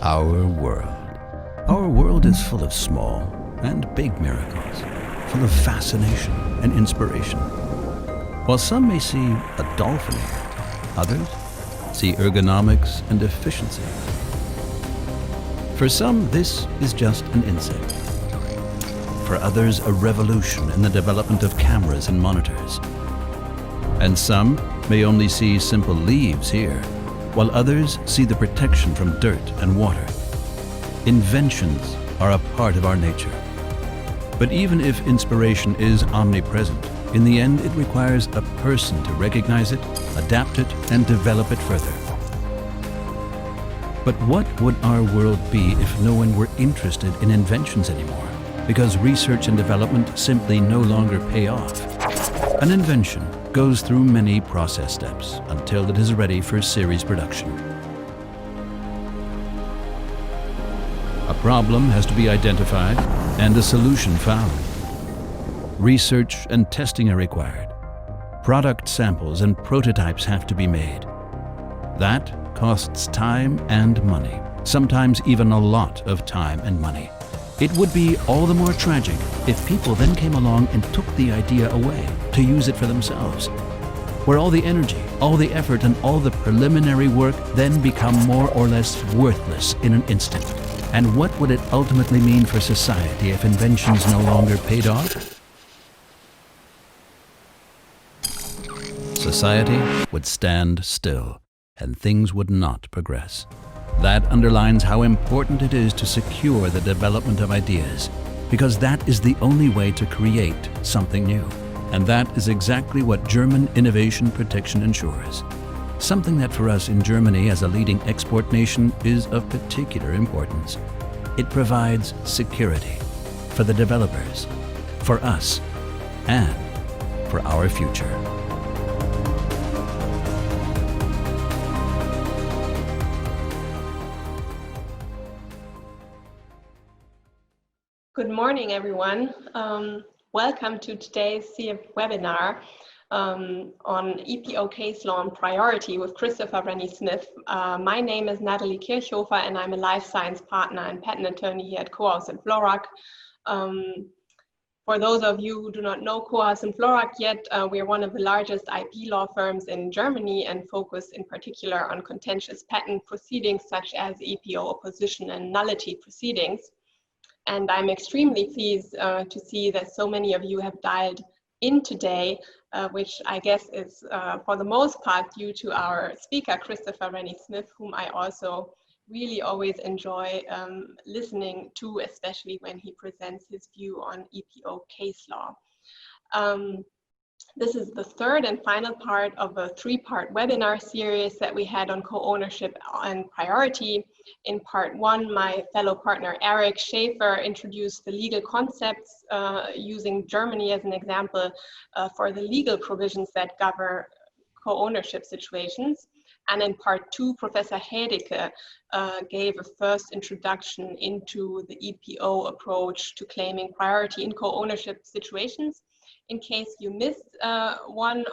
Our world. Our world is full of small and big miracles, full of fascination and inspiration. While some may see a dolphin here, others see ergonomics and efficiency. For some, this is just an insect. For others, a revolution in the development of cameras and monitors. And some may only see simple leaves here, while others see the protection from dirt and water. Inventions are a part of our nature. But even if inspiration is omnipresent, in the end it requires a person to recognize it, adapt it, and develop it further. But what would our world be if no one were interested in inventions anymore? Because research and development simply no longer pay off. An invention goes through many process steps until it is ready for series production. A problem has to be identified and a solution found. Research and testing are required. Product samples and prototypes have to be made. That costs time and money, sometimes even a lot of time and money. It would be all the more tragic if people then came along and took the idea away to use it for themselves, where all the energy, all the effort, and all the preliminary work then become more or less worthless in an instant. And what would it ultimately mean for society if inventions no longer paid off? Society would stand still, and things would not progress. That underlines how important it is to secure the development of ideas, because that is the only way to create something new. And that is exactly what German innovation protection ensures. Something that for us in Germany as a leading export nation is of particular importance. It provides security for the developers, for us, and for our future. Good morning, everyone. Welcome to today's CFWebinar on EPO case law and priority with Christopher Rennie-Smith. My name is Natalie Kirchhofer, and I'm a life science partner and patent attorney here at Kohaus and Florack. For those of you who do not know Kohaus and Florack yet, we are one of the largest IP law firms in Germany and focus in particular on contentious patent proceedings such as EPO opposition and nullity proceedings. And I'm extremely pleased to see that so many of you have dialed in today, which I guess is for the most part due to our speaker, Christopher Rennie-Smith, whom I also really always enjoy listening to, especially when he presents his view on EPO case law. This is the third and final part of a three-part webinar series that we had on co-ownership and priority. In part one, my fellow partner Eric Schaefer introduced the legal concepts using Germany as an example for the legal provisions that govern co-ownership situations. And in part two, Professor Hedeke gave a first introduction into the EPO approach to claiming priority in co-ownership situations. In case you missed one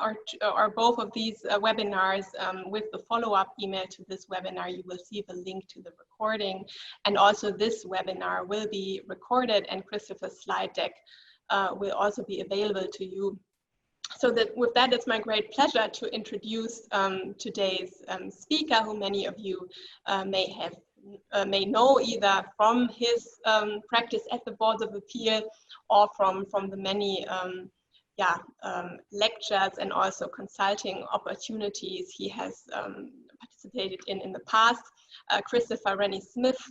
or both of these webinars, with the follow-up email to this webinar, you will see the link to the recording. And also this webinar will be recorded, and Christopher's slide deck will also be available to you. So that with that, it's my great pleasure to introduce today's speaker, who many of you may know either from his practice at the Boards of Appeal or from the many lectures and also consulting opportunities he has participated in the past. Christopher Rennie-Smith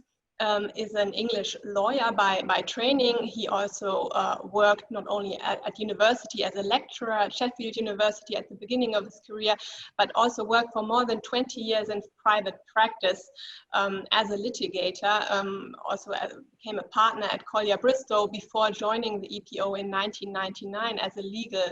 is an English lawyer by training. He also worked not only at university as a lecturer at Sheffield University at the beginning of his career, but also worked for more than 20 years in private practice as a litigator. Also became a partner at Collier Bristow before joining the EPO in 1999 as a legal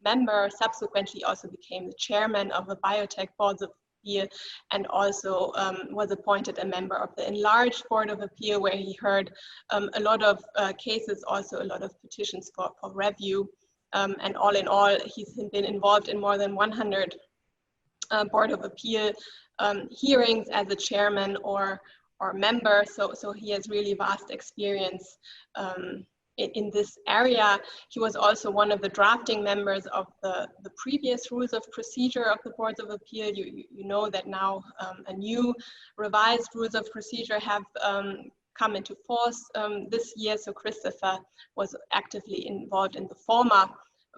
member. Subsequently also became the chairman of the Biotech Boards of Appeal, and also was appointed a member of the Enlarged Board of Appeal, where he heard a lot of cases, also a lot of petitions for review. And all in all, he's been involved in more than 100 Board of Appeal hearings as a chairman or or member, so he has really vast experience in this area. He was also one of the drafting members of the previous rules of procedure of the Boards of Appeal. You know that now a new revised rules of procedure have come into force this year, so Christopher was actively involved in the former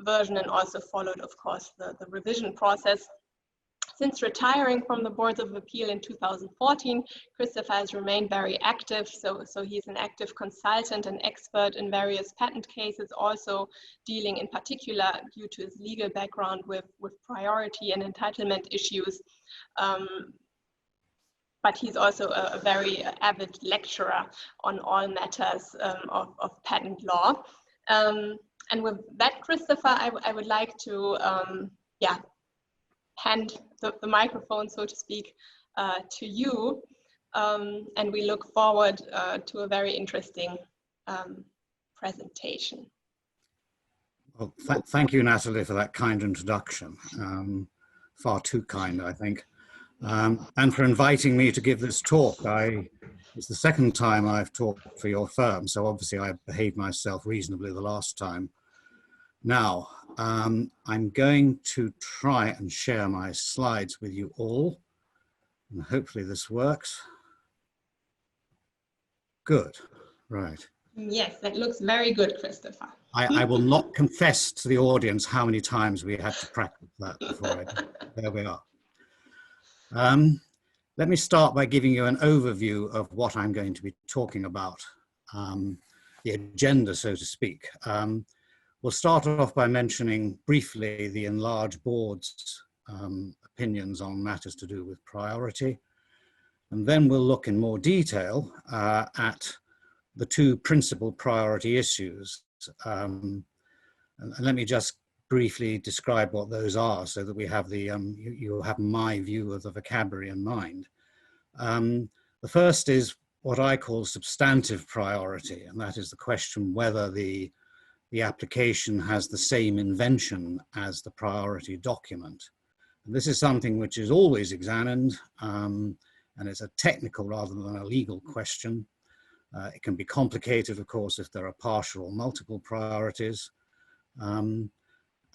version and also followed, of course, the revision process. Since retiring from the Boards of Appeal in 2014, Christopher has remained very active. So he's an active consultant and expert in various patent cases, also dealing in particular, due to his legal background, with priority and entitlement issues. But he's also a very avid lecturer on all matters of patent law. And with that, Christopher, I would like to hand the microphone, so to speak, to you. And we look forward to a very interesting presentation. Well, thank you, Natalie, for that kind introduction. Far too kind, I think. And for inviting me to give this talk. It's the second time I've talked for your firm, so obviously I behaved myself reasonably the last time. Now, I'm going to try and share my slides with you all, and hopefully this works. Good, right. Yes, that looks very good, Christopher. I will not confess to the audience how many times we had to practice that before there we are. Let me start by giving you an overview of what I'm going to be talking about, the agenda, so to speak. We'll start off by mentioning briefly the Enlarged Board's opinions on matters to do with priority. And then we'll look in more detail at the two principal priority issues. And let me just briefly describe what those are so that we have the, you'll have my view of the vocabulary in mind. The first is what I call substantive priority, and that is the question whether the application has the same invention as the priority document. And this is something which is always examined, and it's a technical rather than a legal question. It can be complicated, of course, if there are partial or multiple priorities.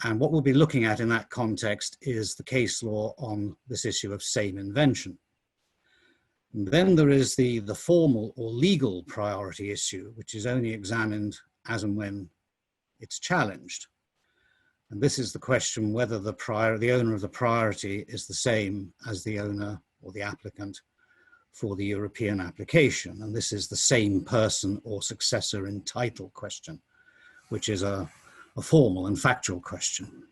And what we'll be looking at in that context is the case law on this issue of same invention. And then there is the formal or legal priority issue, which is only examined as and when it's challenged. And this is the question whether the owner of the priority is the same as the owner or the applicant for the European application. And this is the same person or successor in title question, which is a formal and factual question.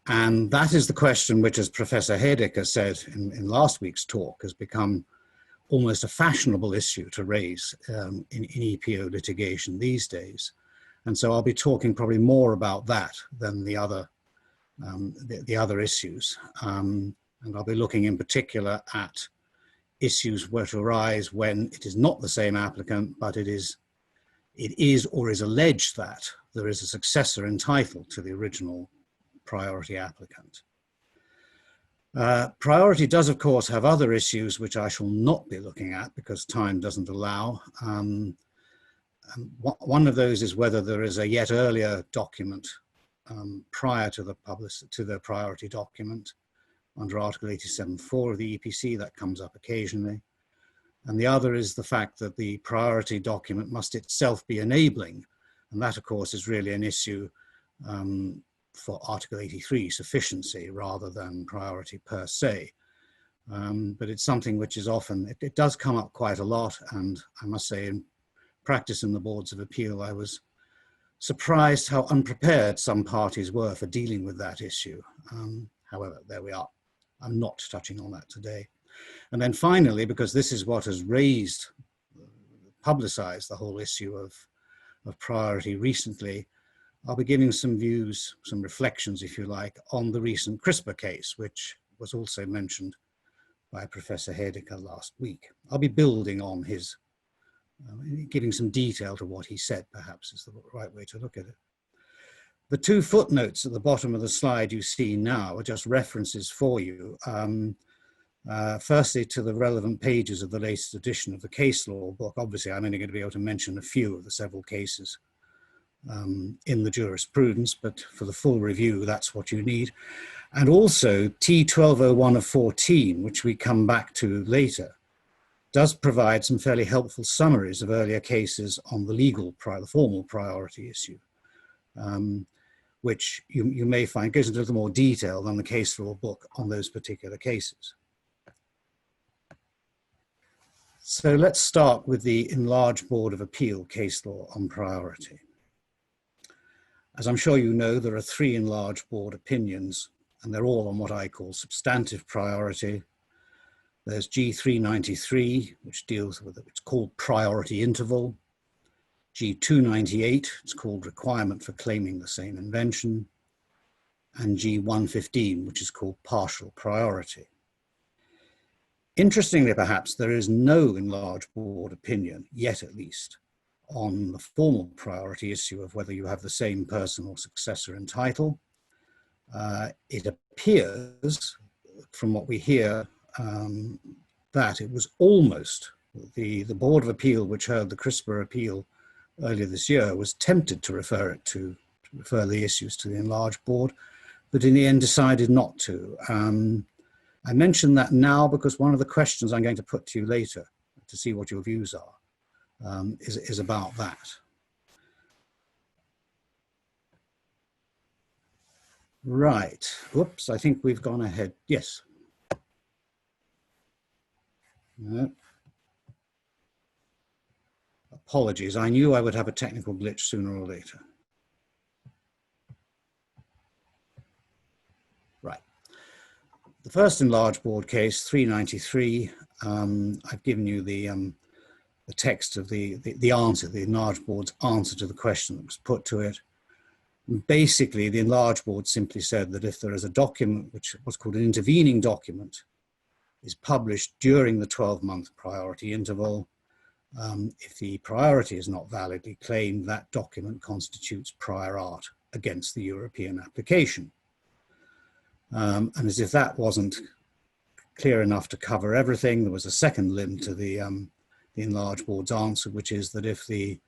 And that is the question which, as Professor Hedeker said in last week's talk, has become almost a fashionable issue to raise in EPO litigation these days. And so I'll be talking probably more about that than the other issues. And I'll be looking in particular at issues which arise when it is not the same applicant, but it is or is alleged that there is a successor entitled to the original priority applicant. Priority does, of course, have other issues which I shall not be looking at because time doesn't allow. One of those is whether there is a yet earlier document prior to the priority document under Article 87.4 of the EPC. That comes up occasionally. And the other is the fact that the priority document must itself be enabling. And that, of course, is really an issue for Article 83 sufficiency rather than priority per se. But it's something which is often, it does come up quite a lot. And I must say, in practice in the Boards of Appeal, I was surprised how unprepared some parties were for dealing with that issue. However, there we are. I'm not touching on that today. And then finally, because this is what has publicized the whole issue of priority recently, I'll be giving some views, some reflections, if you like, on the recent CRISPR case, which was also mentioned by Professor Hedeker last week. I'll be building on his, giving some detail to what he said, perhaps is the right way to look at it. The two footnotes at the bottom of the slide you see now are just references for you. Firstly, to the relevant pages of the latest edition of the case law book. Obviously, I'm only going to be able to mention a few of the several cases in the jurisprudence, but for the full review, that's what you need. And also T1201 of 14, which we come back to later, does provide some fairly helpful summaries of earlier cases on the the formal priority issue, which you may find goes into a little more detail than the case law book on those particular cases. So let's start with the Enlarged Board of Appeal case law on priority. As I'm sure you know, there are 3 Enlarged Board opinions, and they're all on what I call substantive priority. There's G393, which deals with it's called priority interval. G298, it's called requirement for claiming the same invention. And G115, which is called partial priority. Interestingly, perhaps, there is no Enlarged Board opinion, yet at least, on the formal priority issue of whether you have the same person or successor in title. It appears, from what we hear, that it was almost the Board of Appeal, which heard the CRISPR appeal earlier this year, was tempted to refer the issues to the Enlarged Board, but in the end decided not to. I mention that now because one of the questions I'm going to put to you later to see what your views are is about that. Right. Whoops, I think we've gone ahead. Yes. No. Apologies. I knew I would have a technical glitch sooner or later. Right. The first Enlarged Board case, 393, I've given you the text of the answer, the Enlarged Board's answer to the question that was put to it. Basically, the Enlarged Board simply said that if there is a document, which was called an intervening document, is published during the 12-month priority interval, if the priority is not validly claimed, that document constitutes prior art against the European application. And as if that wasn't clear enough to cover everything, there was a second limb to the Enlarged Board's answer, which is that if the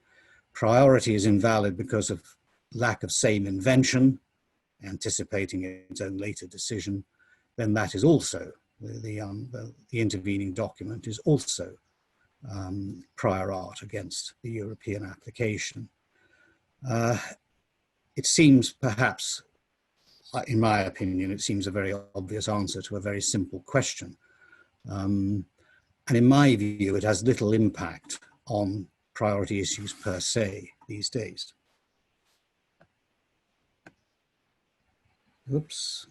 priority is invalid because of lack of same invention, anticipating its own later decision, then that is also, the intervening document is also prior art against the European application. It seems perhaps, in my opinion, it seems a very obvious answer to a very simple question. And in my view, it has little impact on priority issues per se these days. Oops.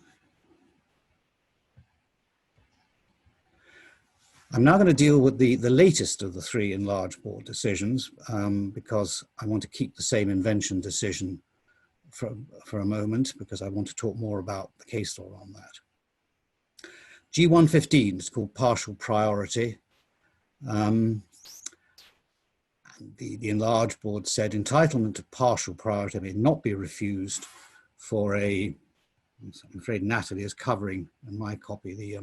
I'm now going to deal with the latest of the 3 Enlarged Board decisions because I want to keep the same invention decision for a moment because I want to talk more about the case law on that. G115 is called partial priority. The Enlarged Board said entitlement to partial priority may not be refused for a, I'm afraid Natalie is covering in my copy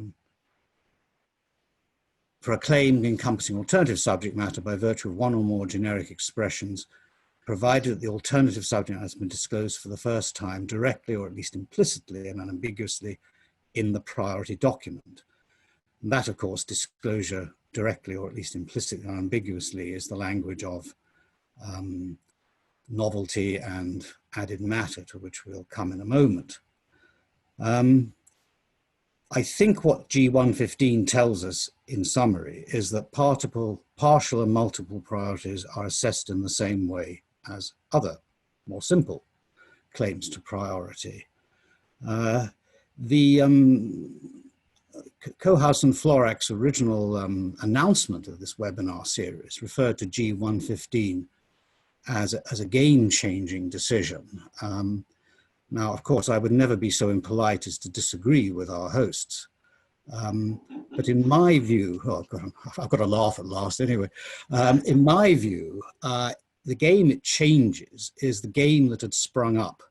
for a claim encompassing alternative subject matter by virtue of one or more generic expressions, provided that the alternative subject matter has been disclosed for the first time directly or at least implicitly and unambiguously in the priority document. And that, of course, disclosure directly or at least implicitly and unambiguously is the language of novelty and added matter, to which we'll come in a moment. I think what G115 tells us in summary is that partial and multiple priorities are assessed in the same way as other, more simple claims to priority. The Kohaus and Florak's original announcement of this webinar series referred to G115 as a game-changing decision. Now, of course, I would never be so impolite as to disagree with our hosts. But in my view, oh, I've got to laugh at last anyway. In my view, the game it changes is the game that had sprung up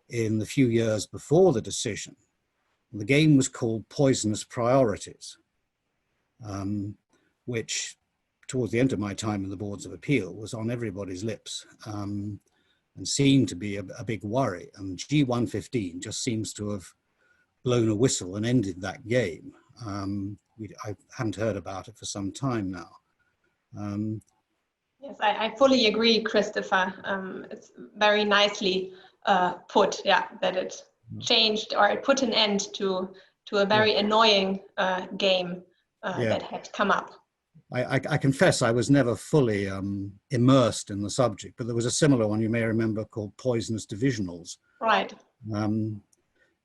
in the few years before the decision. The game was called poisonous priorities. which towards the end of my time in the Boards of Appeal was on everybody's lips, and seemed to be a big worry. And G115 just seems to have blown a whistle and ended that game. I haven't heard about it for some time now. Yes, I fully agree, Christopher. It's very nicely put, yeah, that it changed, or it put an end to a very annoying game that had come up. I confess I was never fully immersed in the subject, but there was a similar one you may remember called poisonous divisionals. Right.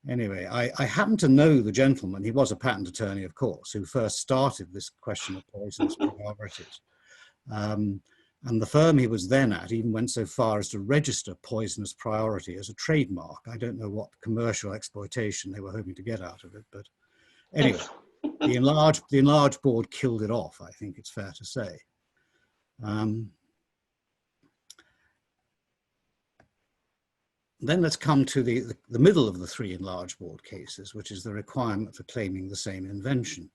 Anyway, I happen to know the gentleman, he was a patent attorney, of course, who first started this question of poisonous priorities. And the firm he was then at even went so far as to register poisonous priority as a trademark. I don't know what commercial exploitation they were hoping to get out of it, but anyway, the enlarged board killed it off, I think it's fair to say. Then let's come to the middle of the three enlarged board cases, which is the requirement for claiming the same invention.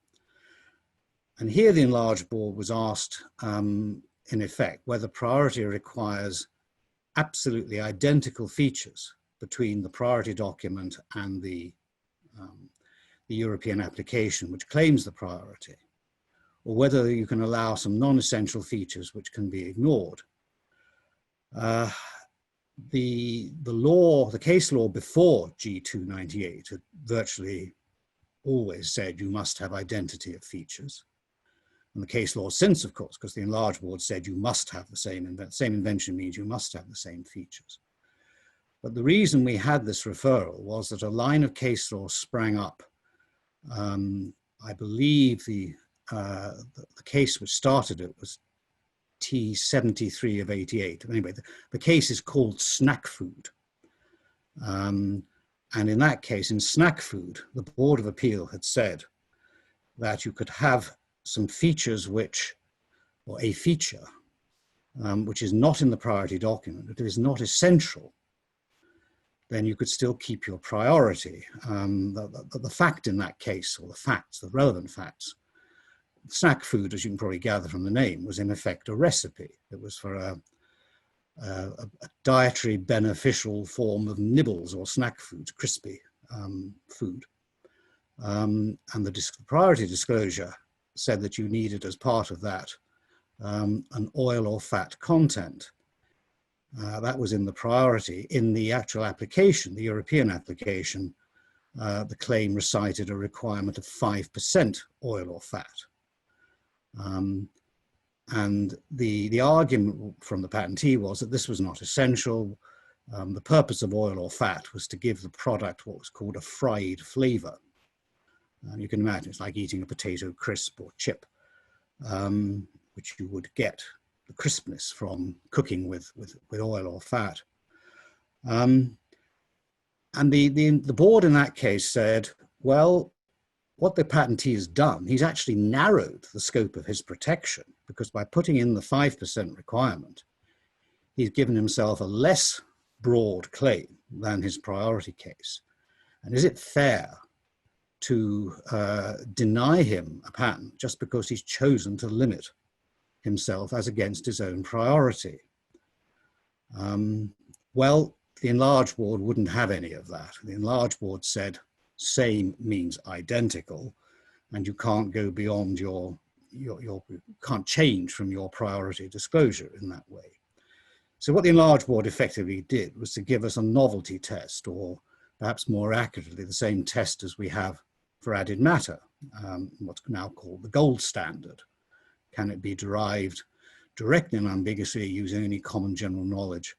And here the enlarged board was asked, in effect, whether priority requires absolutely identical features between the priority document and the European application which claims the priority, or whether you can allow some non-essential features which can be ignored. The case law before G298 had virtually always said you must have identity of features. And the case law since, of course, because the enlarged board said you must have the same invention means you must have the same features. But the reason we had this referral was that a line of case law sprang up. I believe the case which started it was T73 of 88. Anyway, the case is called snack food. And in that case, in snack food, the Board of Appeal had said that you could have some features which, or a feature, which is not in the priority document, if it is not essential, then you could still keep your priority. The fact in that case, or the facts, the relevant facts, snack food, as you can probably gather from the name, was in effect a recipe. It was for a dietary beneficial form of nibbles or snack foods, crispy food. And the priority disclosure said that you needed as part of that an oil or fat content. That was in the priority. In the actual application, the European application, the claim recited a requirement of 5% oil or fat. And the argument from the patentee was that this was not essential. The purpose of oil or fat was to give the product what was called a fried flavor. And you can imagine it's like eating a potato crisp or chip, which you would get the crispness from cooking with oil or fat. And the board in that case said, well, what the patentee has done, he's actually narrowed the scope of his protection, because by putting in the 5% requirement, he's given himself a less broad claim than his priority case. And is it fair to deny him a patent just because he's chosen to limit himself as against his own priority? Well, the enlarged board wouldn't have any of that. The enlarged board said same means identical, and you can't go beyond you can't change from your priority disclosure in that way. So what the enlarged board effectively did was to give us a novelty test, or perhaps more accurately, the same test as we have for added matter, what's now called the gold standard. Can it be derived directly and unambiguously using any common general knowledge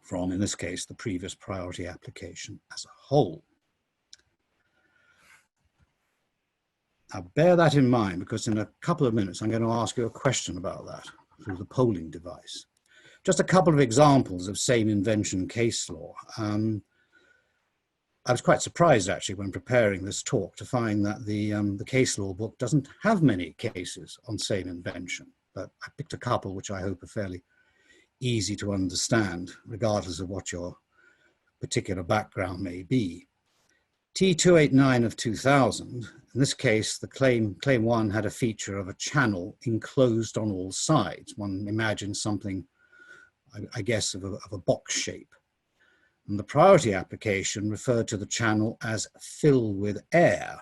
from, in this case, the previous priority application as a whole? Now bear that in mind, because in a couple of minutes I'm going to ask you a question about that through the polling device. Just a couple of examples of same invention case law. I was quite surprised actually when preparing this talk to find that the case law book doesn't have many cases on same invention, but I picked a couple which I hope are fairly easy to understand, regardless of what your particular background may be. T289 of 2000, in this case, the claim 1 had a feature of a channel enclosed on all sides. One imagines something, I guess, of a box shape. And the priority application referred to the channel as fill with air,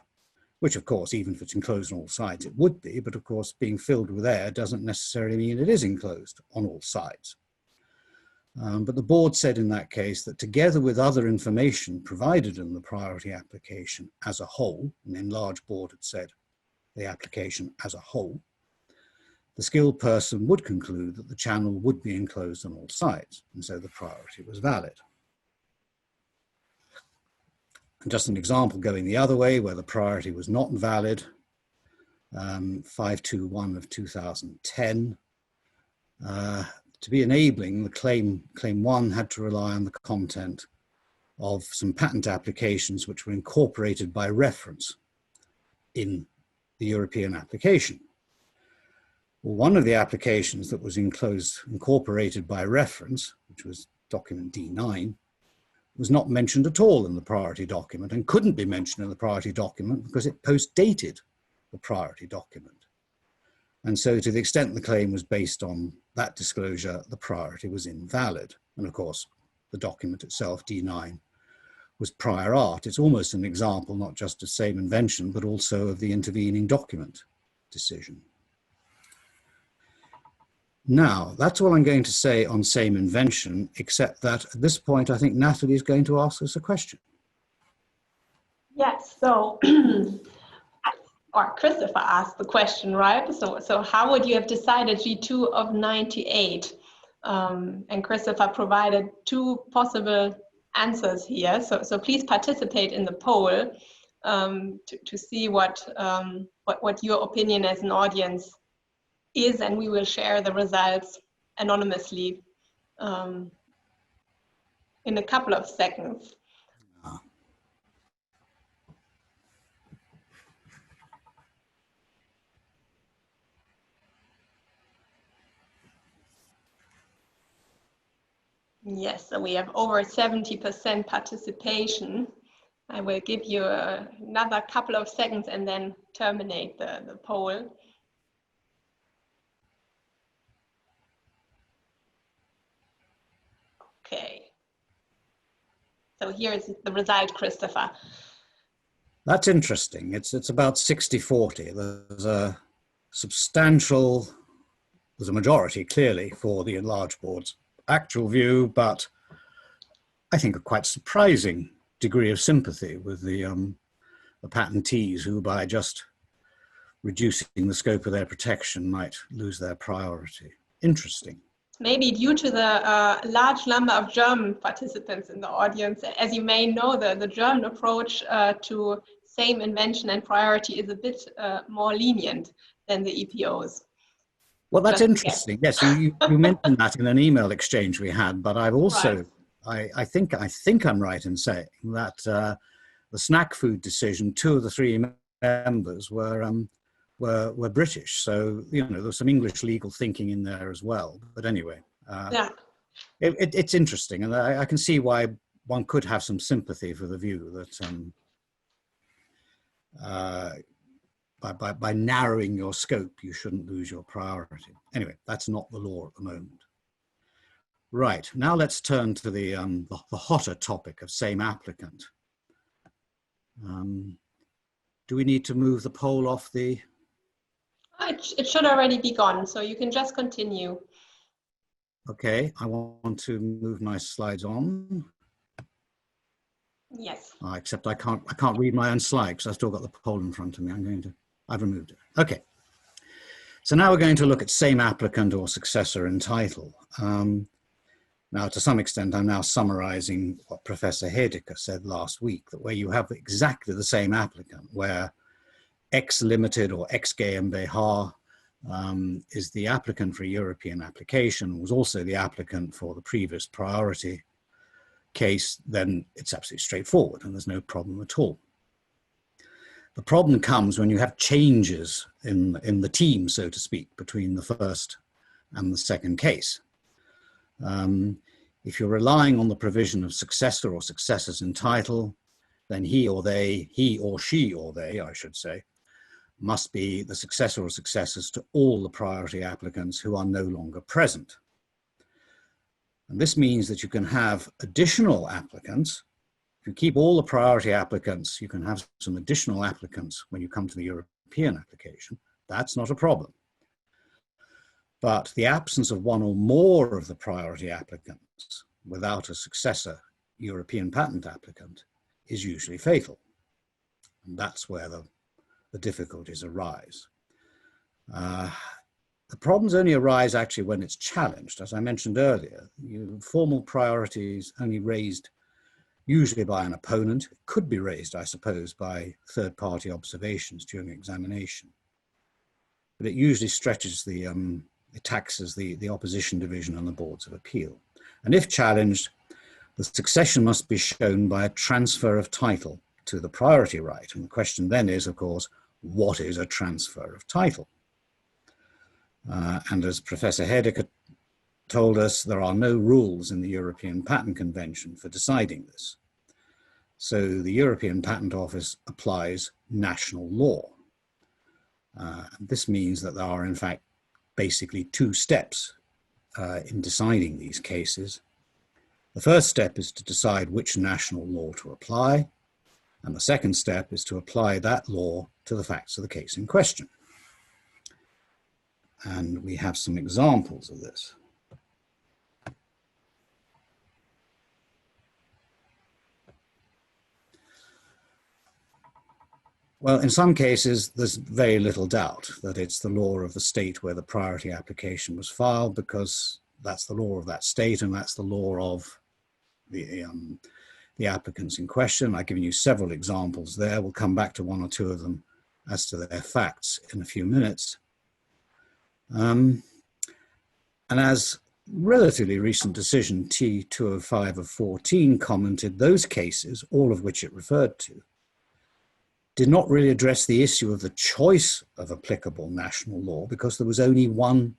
which of course, even if it's enclosed on all sides, it would be, but of course, being filled with air doesn't necessarily mean it is enclosed on all sides. But the board said in that case that together with other information provided in the priority application as a whole, an enlarged board had said the application as a whole, the skilled person would conclude that the channel would be enclosed on all sides, and so the priority was valid. And just an example going the other way, where the priority was not valid, 521 of 2010, to be enabling, the claim 1 had to rely on the content of some patent applications which were incorporated by reference in the European application. Well, one of the applications that was incorporated by reference, which was document D9, was not mentioned at all in the priority document and couldn't be mentioned in the priority document because it post-dated the priority document. And so to the extent the claim was based on that disclosure, the priority was invalid. And of course, the document itself, D9, was prior art. It's almost an example, not just of same invention, but also of the intervening document decision. Now, that's all I'm going to say on same invention, except that at this point, I think Natalie is going to ask us a question. Yes, so, or Christopher asked the question, right? So how would you have decided G2 of 98? And Christopher provided two possible answers here. So please participate in the poll to see what your opinion as an audience is, and we will share the results anonymously in a couple of seconds. Yes, so we have over 70% participation. I will give you another couple of seconds and then terminate the poll. Okay. So here's the result, Christopher. That's interesting. It's about 60-40. There's a substantial, there's a majority clearly for the enlarged board's actual view, but I think a quite surprising degree of sympathy with the patentees who, by just reducing the scope of their protection, might lose their priority. Interesting. Maybe due to the large number of German participants in the audience. As you may know, the German approach to same invention and priority is a bit more lenient than the EPOs. Well, that's interesting. Yes, you mentioned that in an email exchange we had, but I've also, right. I think I'm right in saying that the snack food decision, 2 of the 3 members were British. So, you know, there was some English legal thinking in there as well. But anyway, yeah, it's interesting. And I can see why one could have some sympathy for the view that by narrowing your scope, you shouldn't lose your priority. Anyway, that's not the law at the moment. Right, now let's turn to the hotter topic of same applicant. Do we need to move the poll off the... It should already be gone, so you can just continue. Okay, I want to move my slides on. Yes. Except I can't read my own slide because I've still got the poll in front of me. I've removed it. Okay. So now we're going to look at same applicant or successor in title. Now, to some extent, I'm now summarizing what Professor Hedeker said last week, that where you have exactly the same applicant, where X Limited or X GmbH is the applicant for a European application, was also the applicant for the previous priority case, then it's absolutely straightforward and there's no problem at all. The problem comes when you have changes in the team, so to speak, between the first and the second case. If you're relying on the provision of successor or successors in title, then he or she or they, I should say, must be the successor or successors to all the priority applicants who are no longer present. And this means that you can have additional applicants. If you keep all the priority applicants, you can have some additional applicants when you come to the European application. That's not a problem. But the absence of one or more of the priority applicants without a successor European patent applicant is usually fatal. And that's where the difficulties arise. The problems only arise actually when it's challenged. As I mentioned earlier, formal priorities only raised usually by an opponent. It could be raised, I suppose, by third-party observations during examination. But it usually stretches it taxes the opposition division and the boards of appeal. And if challenged, the succession must be shown by a transfer of title to the priority right. And the question then is, of course, what is a transfer of title? And as Professor Hedeker told us, there are no rules in the European Patent Convention for deciding this. So the European Patent Office applies national law. This means that there are, in fact, basically two steps in deciding these cases. The first step is to decide which national law to apply, and the second step is to apply that law to the facts of the case in question. And we have some examples of this. Well, in some cases, there's very little doubt that it's the law of the state where the priority application was filed, because that's the law of that state and that's the law of the applicants in question. I've given you several examples there. We'll come back to one or two of them as to their facts in a few minutes. And as relatively recent decision T205 of 14 commented, those cases, all of which it referred to, did not really address the issue of the choice of applicable national law, because there was only one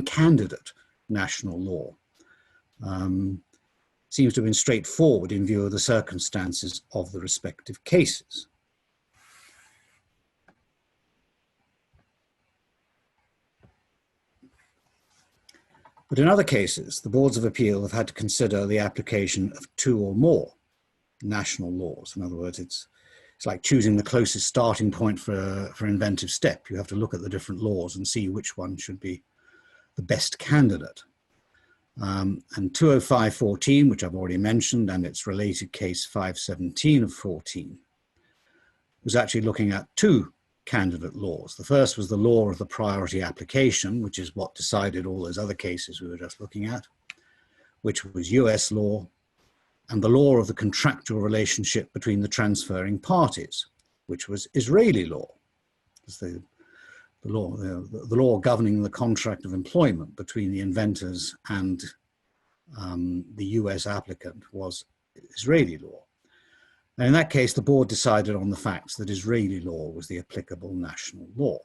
candidate national law. Seems to have been straightforward in view of the circumstances of the respective cases. But in other cases, the boards of appeal have had to consider the application of two or more national laws. In other words, it's like choosing the closest starting point for inventive step. You have to look at the different laws and see which one should be the best candidate. And 205-14, which I've already mentioned, and its related case 517 of 14, was actually looking at two candidate laws. The first was the law of the priority application, which is what decided all those other cases we were just looking at, which was US law, and the law of the contractual relationship between the transferring parties, which was Israeli law. The law governing the contract of employment between the inventors and the US applicant was Israeli law. And in that case, the board decided on the facts that Israeli law was the applicable national law.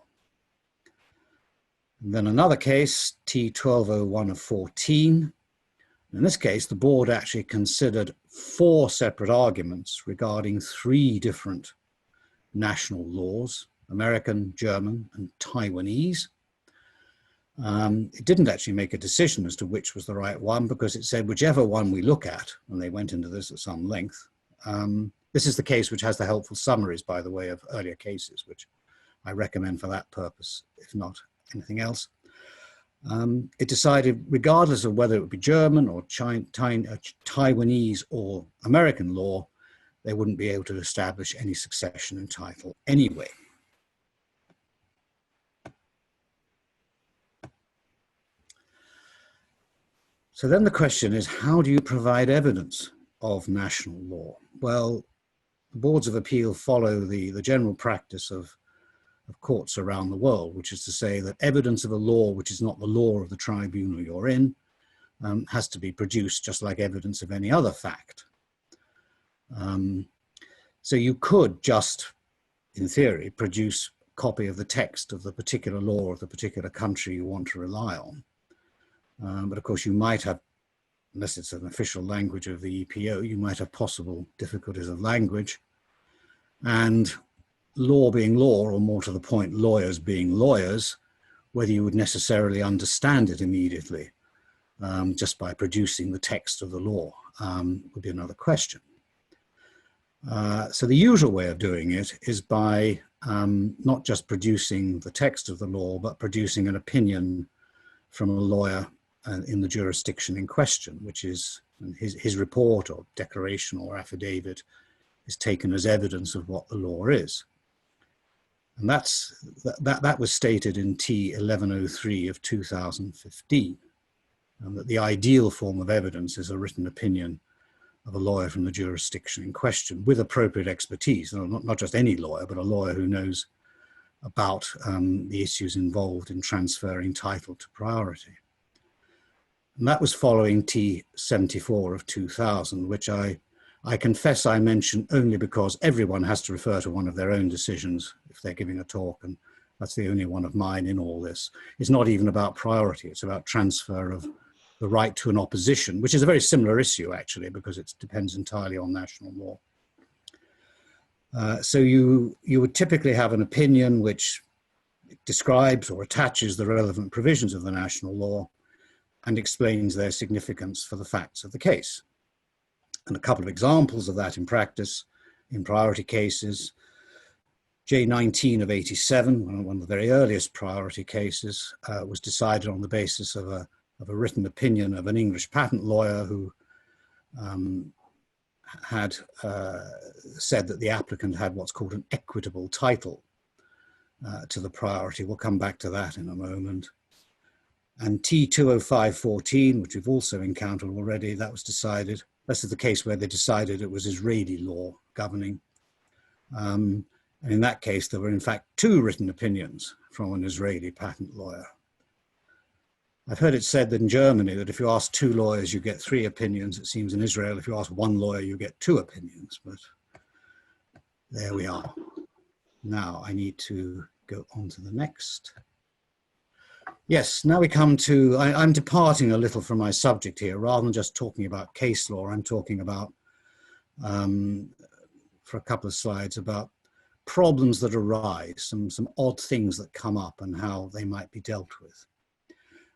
And then another case, T1201 of 14. In this case, the board actually considered 4 separate arguments regarding 3 different national laws: American, German, and Taiwanese. It didn't actually make a decision as to which was the right one, because it said whichever one we look at, and they went into this at some length. This is the case which has the helpful summaries, by the way, of earlier cases, which I recommend for that purpose, if not anything else. It decided, regardless of whether it would be German or Taiwanese or American law, they wouldn't be able to establish any succession in title anyway. So then the question is, how do you provide evidence of national law? Well, the boards of appeal follow the general practice of courts around the world, which is to say that evidence of a law which is not the law of the tribunal you're in has to be produced just like evidence of any other fact. So you could just, in theory, produce a copy of the text of the particular law of the particular country you want to rely on. But of course, you might have unless it's an official language of the EPO, you might have possible difficulties of language. And law being law, or more to the point, lawyers being lawyers, whether you would necessarily understand it immediately just by producing the text of the law would be another question. So the usual way of doing it is by not just producing the text of the law, but producing an opinion from a lawyer in the jurisdiction in question, which is his report or declaration or affidavit is taken as evidence of what the law is. And that was stated in T 1103 of 2015, that the ideal form of evidence is a written opinion of a lawyer from the jurisdiction in question with appropriate expertise, not just any lawyer, but a lawyer who knows about the issues involved in transferring title to priority. And that was following T 74 of 2000, which I confess I mention only because everyone has to refer to one of their own decisions if they're giving a talk, and that's the only one of mine in all this. It's not even about priority, it's about transfer of the right to an opposition, which is a very similar issue actually, because it depends entirely on national law. So you would typically have an opinion which describes or attaches the relevant provisions of the national law and explains their significance for the facts of the case. And a couple of examples of that in practice, in priority cases, J19 of 87, one of the very earliest priority cases, was decided on the basis of a written opinion of an English patent lawyer who had said that the applicant had what's called an equitable title to the priority. We'll come back to that in a moment. And T20514, which we've also encountered already, that was decided. This is the case where they decided it was Israeli law governing. And in that case, there were in fact two written opinions from an Israeli patent lawyer. I've heard it said that in Germany that if you ask two lawyers, you get three opinions. It seems in Israel, if you ask one lawyer, you get two opinions, but there we are. Now I need to go on to the next. Yes, now we come to, I'm departing a little from my subject here. Rather than just talking about case law, I'm talking about, for a couple of slides, about problems that arise, some odd things that come up and how they might be dealt with.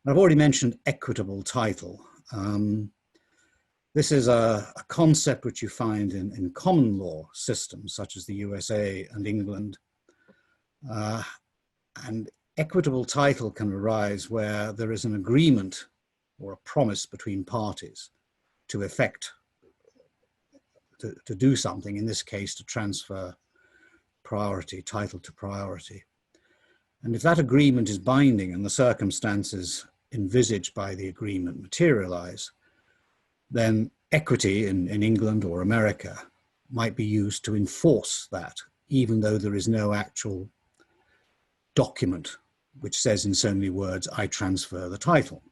I've already mentioned equitable title. This is a concept which you find in common law systems such as the USA and England. And equitable title can arise where there is an agreement or a promise between parties to effect, to do something, in this case to transfer priority, title to priority. And if that agreement is binding and the circumstances envisaged by the agreement materialize, then equity in England or America might be used to enforce that, even though there is no actual document which says in so many words, I transfer the title.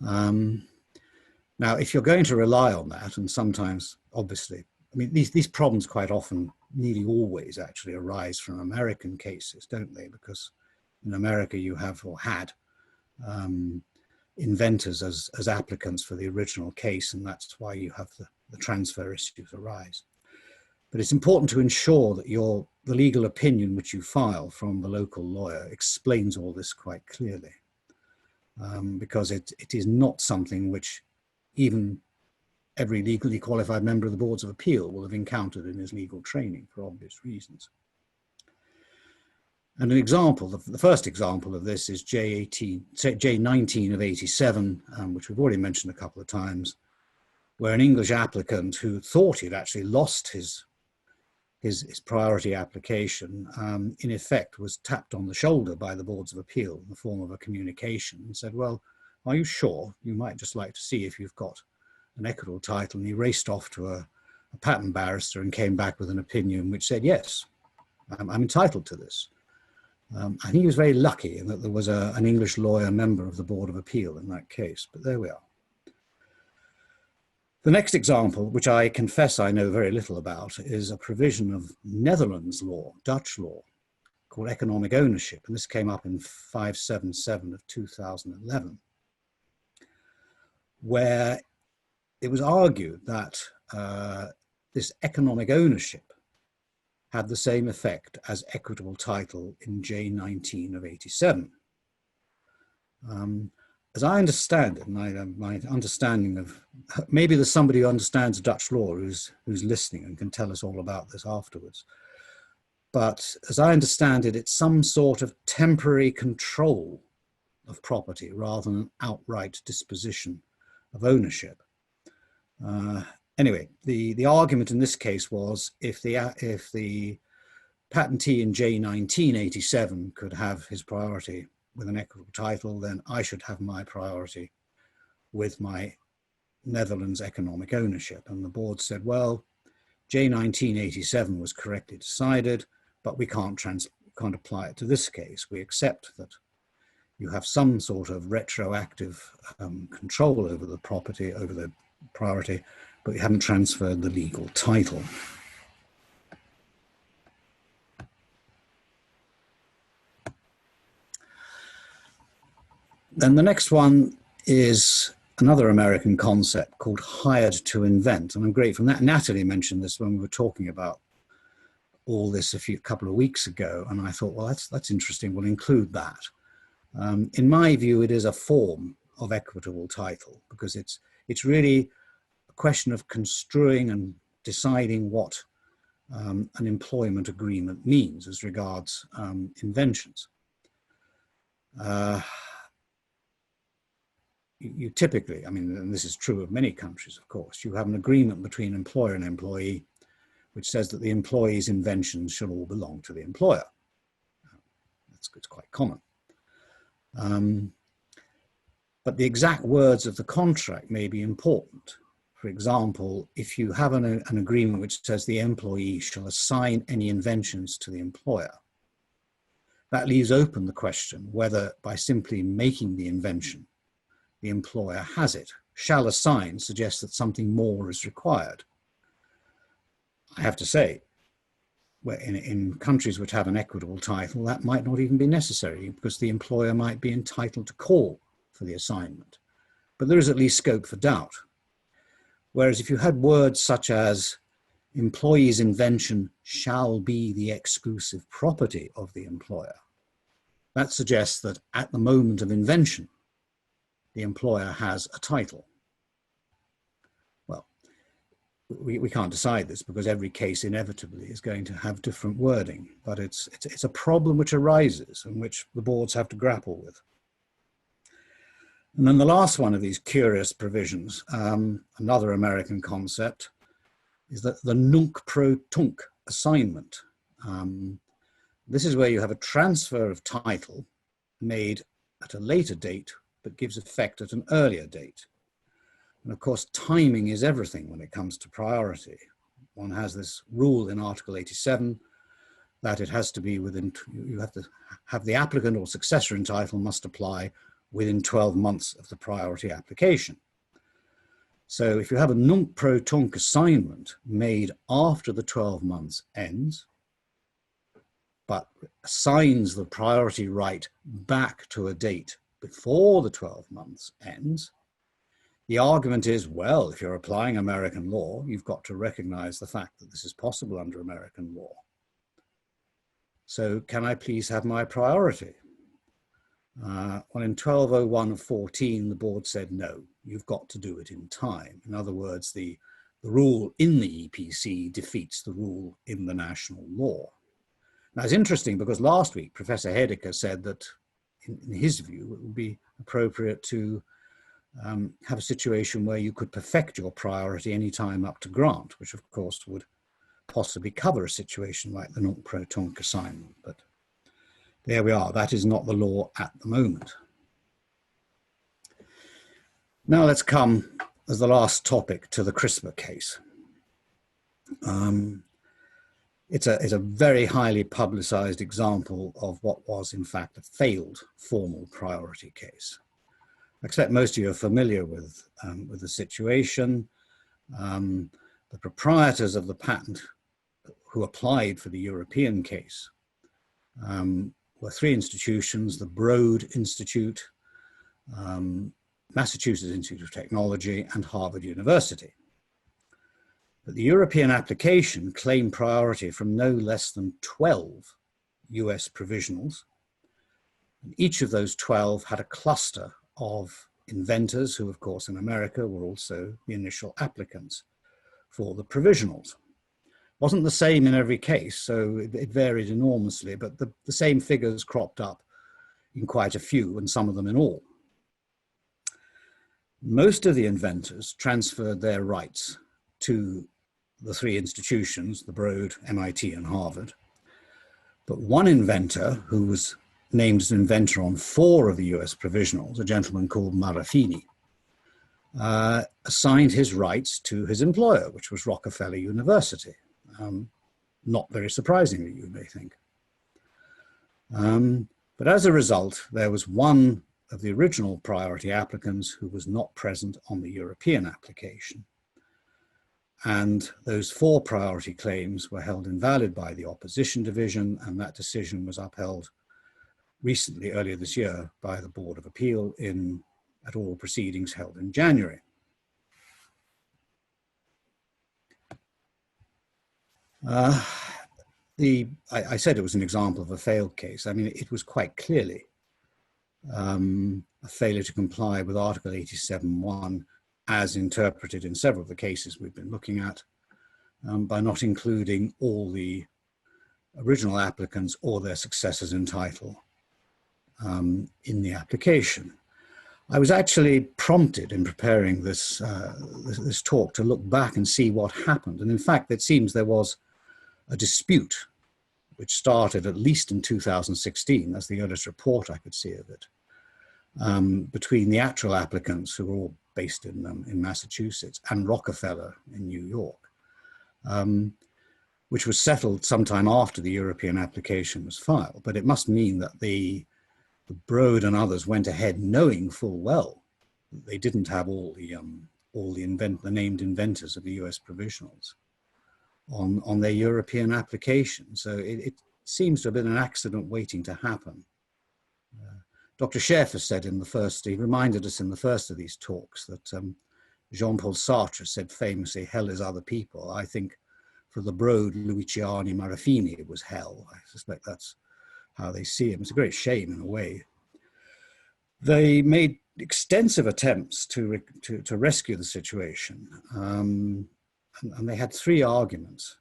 Now, if you're going to rely on that, and sometimes, obviously, I mean, these problems quite often, nearly always actually arise from American cases, don't they? Because in America you have, or had, inventors as applicants for the original case, and that's why you have the transfer issues arise. But it's important to ensure that the legal opinion which you file from the local lawyer explains all this quite clearly, because it is not something which even every legally qualified member of the Boards of Appeal will have encountered in his legal training for obvious reasons. And an example, the first example of this is J19 of 87, which we've already mentioned a couple of times, where an English applicant who thought he'd actually lost his priority application, in effect was tapped on the shoulder by the Boards of Appeal in the form of a communication and said, well, are you sure? You might just like to see if you've got an equitable title. And he raced off to a patent barrister and came back with an opinion which said, yes, I'm entitled to this. I think he was very lucky in that there was an English lawyer member of the Board of Appeal in that case, but there we are. The next example, which I confess I know very little about, is a provision of Netherlands law, Dutch law, called economic ownership, and this came up in 577 of 2011. where it was argued that this economic ownership had the same effect as equitable title in J19 of 87. As I understand it, and my understanding of, maybe there's somebody who understands Dutch law who's listening and can tell us all about this afterwards. But as I understand it, it's some sort of temporary control of property rather than an outright disposition of ownership. Anyway, the argument in this case was if the patentee in J1987 could have his priority with an equitable title, then I should have my priority with my Netherlands economic ownership. And the board said, well, J1987 was correctly decided, but we can't apply it to this case. We accept that you have some sort of retroactive control over the property, over the priority, but you haven't transferred the legal title. Then the next one is another American concept called hired to invent. And I'm grateful that Natalie mentioned this when we were talking about all this a couple of weeks ago. And I thought, well, that's interesting. We'll include that. In my view, it is a form of equitable title because it's really a question of construing and deciding what an employment agreement means as regards inventions. You typically, I mean, and this is true of many countries, of course, you have an agreement between employer and employee which says that the employee's inventions should all belong to the employer. It's quite common. But the exact words of the contract may be important. For example, if you have an agreement which says the employee shall assign any inventions to the employer, that leaves open the question whether by simply making the invention, the employer has it. Shall assign suggests that something more is required. I have to say, in countries which have an equitable title, that might not even be necessary because the employer might be entitled to call for the assignment. But there is at least scope for doubt. Whereas if you had words such as employee's invention shall be the exclusive property of the employer, that suggests that at the moment of invention, the employer has a title. Well, we can't decide this because every case inevitably is going to have different wording, but it's a problem which arises and which the boards have to grapple with. And then the last one of these curious provisions, another American concept, is that the nunc pro tunc assignment. This is where you have a transfer of title made at a later date but gives effect at an earlier date. And of course, timing is everything when it comes to priority. One has this rule in Article 87 that it has to be within, you have to have the applicant or successor in title must apply within 12 months of the priority application. So if you have a nunc pro tunc assignment made after the 12 months ends, but assigns the priority right back to a date before the 12 months ends, the argument is, well, if you're applying American law, you've got to recognize the fact that this is possible under American law. So can I please have my priority? Well, in 1201 of 14, the board said, no, you've got to do it in time. In other words, the rule in the EPC defeats the rule in the national law. Now, it's interesting because last week, Professor Hedeker said that in his view, it would be appropriate to have a situation where you could perfect your priority any time up to grant, which of course would possibly cover a situation like the nunc pro tunc assignment. But there we are, that is not the law at the moment. Now let's come as the last topic to the CRISPR case. It's a very highly publicized example of what was in fact a failed formal priority case. I expect most of you are familiar with the situation. The proprietors of the patent who applied for the European case were three institutions: the Broad Institute, Massachusetts Institute of Technology, and Harvard University. But the European application claimed priority from no less than 12 US provisionals. And each of those 12 had a cluster of inventors who, of course, in America were also the initial applicants for the provisionals. Wasn't the same in every case, so it varied enormously, but the same figures cropped up in quite a few, and some of them in all. Most of the inventors transferred their rights to the three institutions, the Broad, MIT, and Harvard. But one inventor, who was named as an inventor on 4 of the US provisionals, a gentleman called Marafini, assigned his rights to his employer, which was Rockefeller University. Not very surprisingly, you may think. But as a result, there was one of the original priority applicants who was not present on the European application. And those 4 priority claims were held invalid by the opposition division, and that decision was upheld recently, earlier this year, by the Board of Appeal at oral proceedings held in January. I said it was an example of a failed case. I mean, it was quite clearly a failure to comply with Article 87(1) as interpreted in several of the cases we've been looking at, by not including all the original applicants or their successors in title in the application. I was actually prompted in preparing this talk to look back and see what happened. And in fact, it seems there was a dispute which started at least in 2016, that's the earliest report I could see of it, between the actual applicants, who were all based in Massachusetts, and Rockefeller in New York, which was settled sometime after the European application was filed. But it must mean that the Broad and others went ahead knowing full well that they didn't have all the named inventors of the US provisionals on their European application. So it seems to have been an accident waiting to happen. Dr. Schaeffer said he reminded us in the first of these talks that Jean-Paul Sartre said famously, hell is other people. I think for the Broad, Luciani, Marafini, it was hell. I suspect that's how they see him. It's a great shame in a way. They made extensive attempts to rescue the situation. And they had 3 arguments,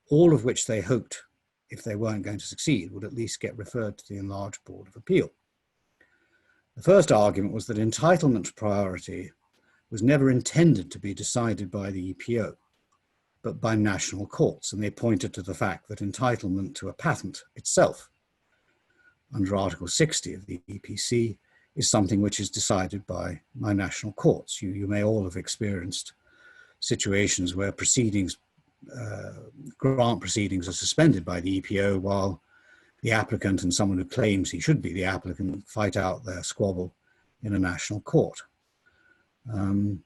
all of which they hoped, if they weren't going to succeed, would at least get referred to the Enlarged Board of Appeal. The first argument was that entitlement priority was never intended to be decided by the EPO, but by national courts. And they pointed to the fact that entitlement to a patent itself, under Article 60 of the EPC, is something which is decided by national courts. You may all have experienced situations where grant proceedings are suspended by the EPO while the applicant and someone who claims he should be the applicant fight out their squabble in a national court. The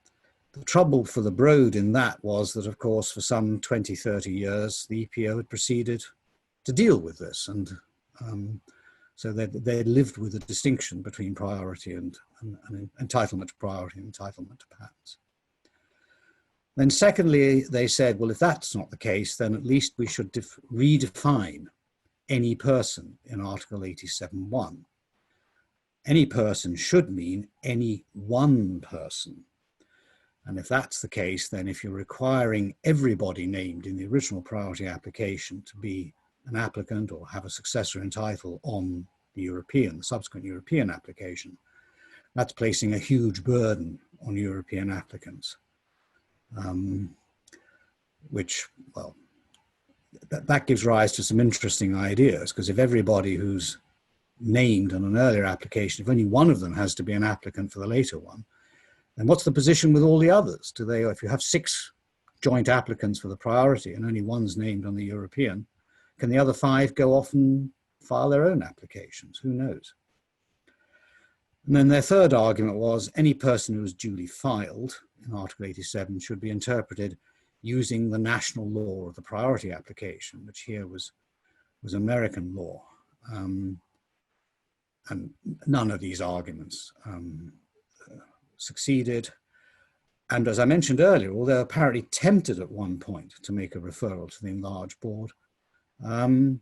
trouble for the Broad in that was that, of course, for some 20, 30 years, the EPO had proceeded to deal with this. And so they lived with a distinction between priority and entitlement to priority and entitlement to patents. Then secondly, they said, well, if that's not the case, then at least we should redefine any person in Article 87(1). Any person should mean any one person. And if that's the case, then if you're requiring everybody named in the original priority application to be an applicant or have a successor in title on the subsequent European application, that's placing a huge burden on European applicants. Which, well, that gives rise to some interesting ideas, because if everybody who's named on an earlier application, if only one of them has to be an applicant for the later one, then what's the position with all the others? If you have 6 joint applicants for the priority and only one's named on the European, can the other 5 go off and file their own applications? Who knows? And then their third argument was any person who is duly filed in Article 87 should be interpreted using the national law of the priority application, which here was American law. And none of these arguments succeeded. And as I mentioned earlier, although apparently tempted at one point to make a referral to the Enlarged Board, the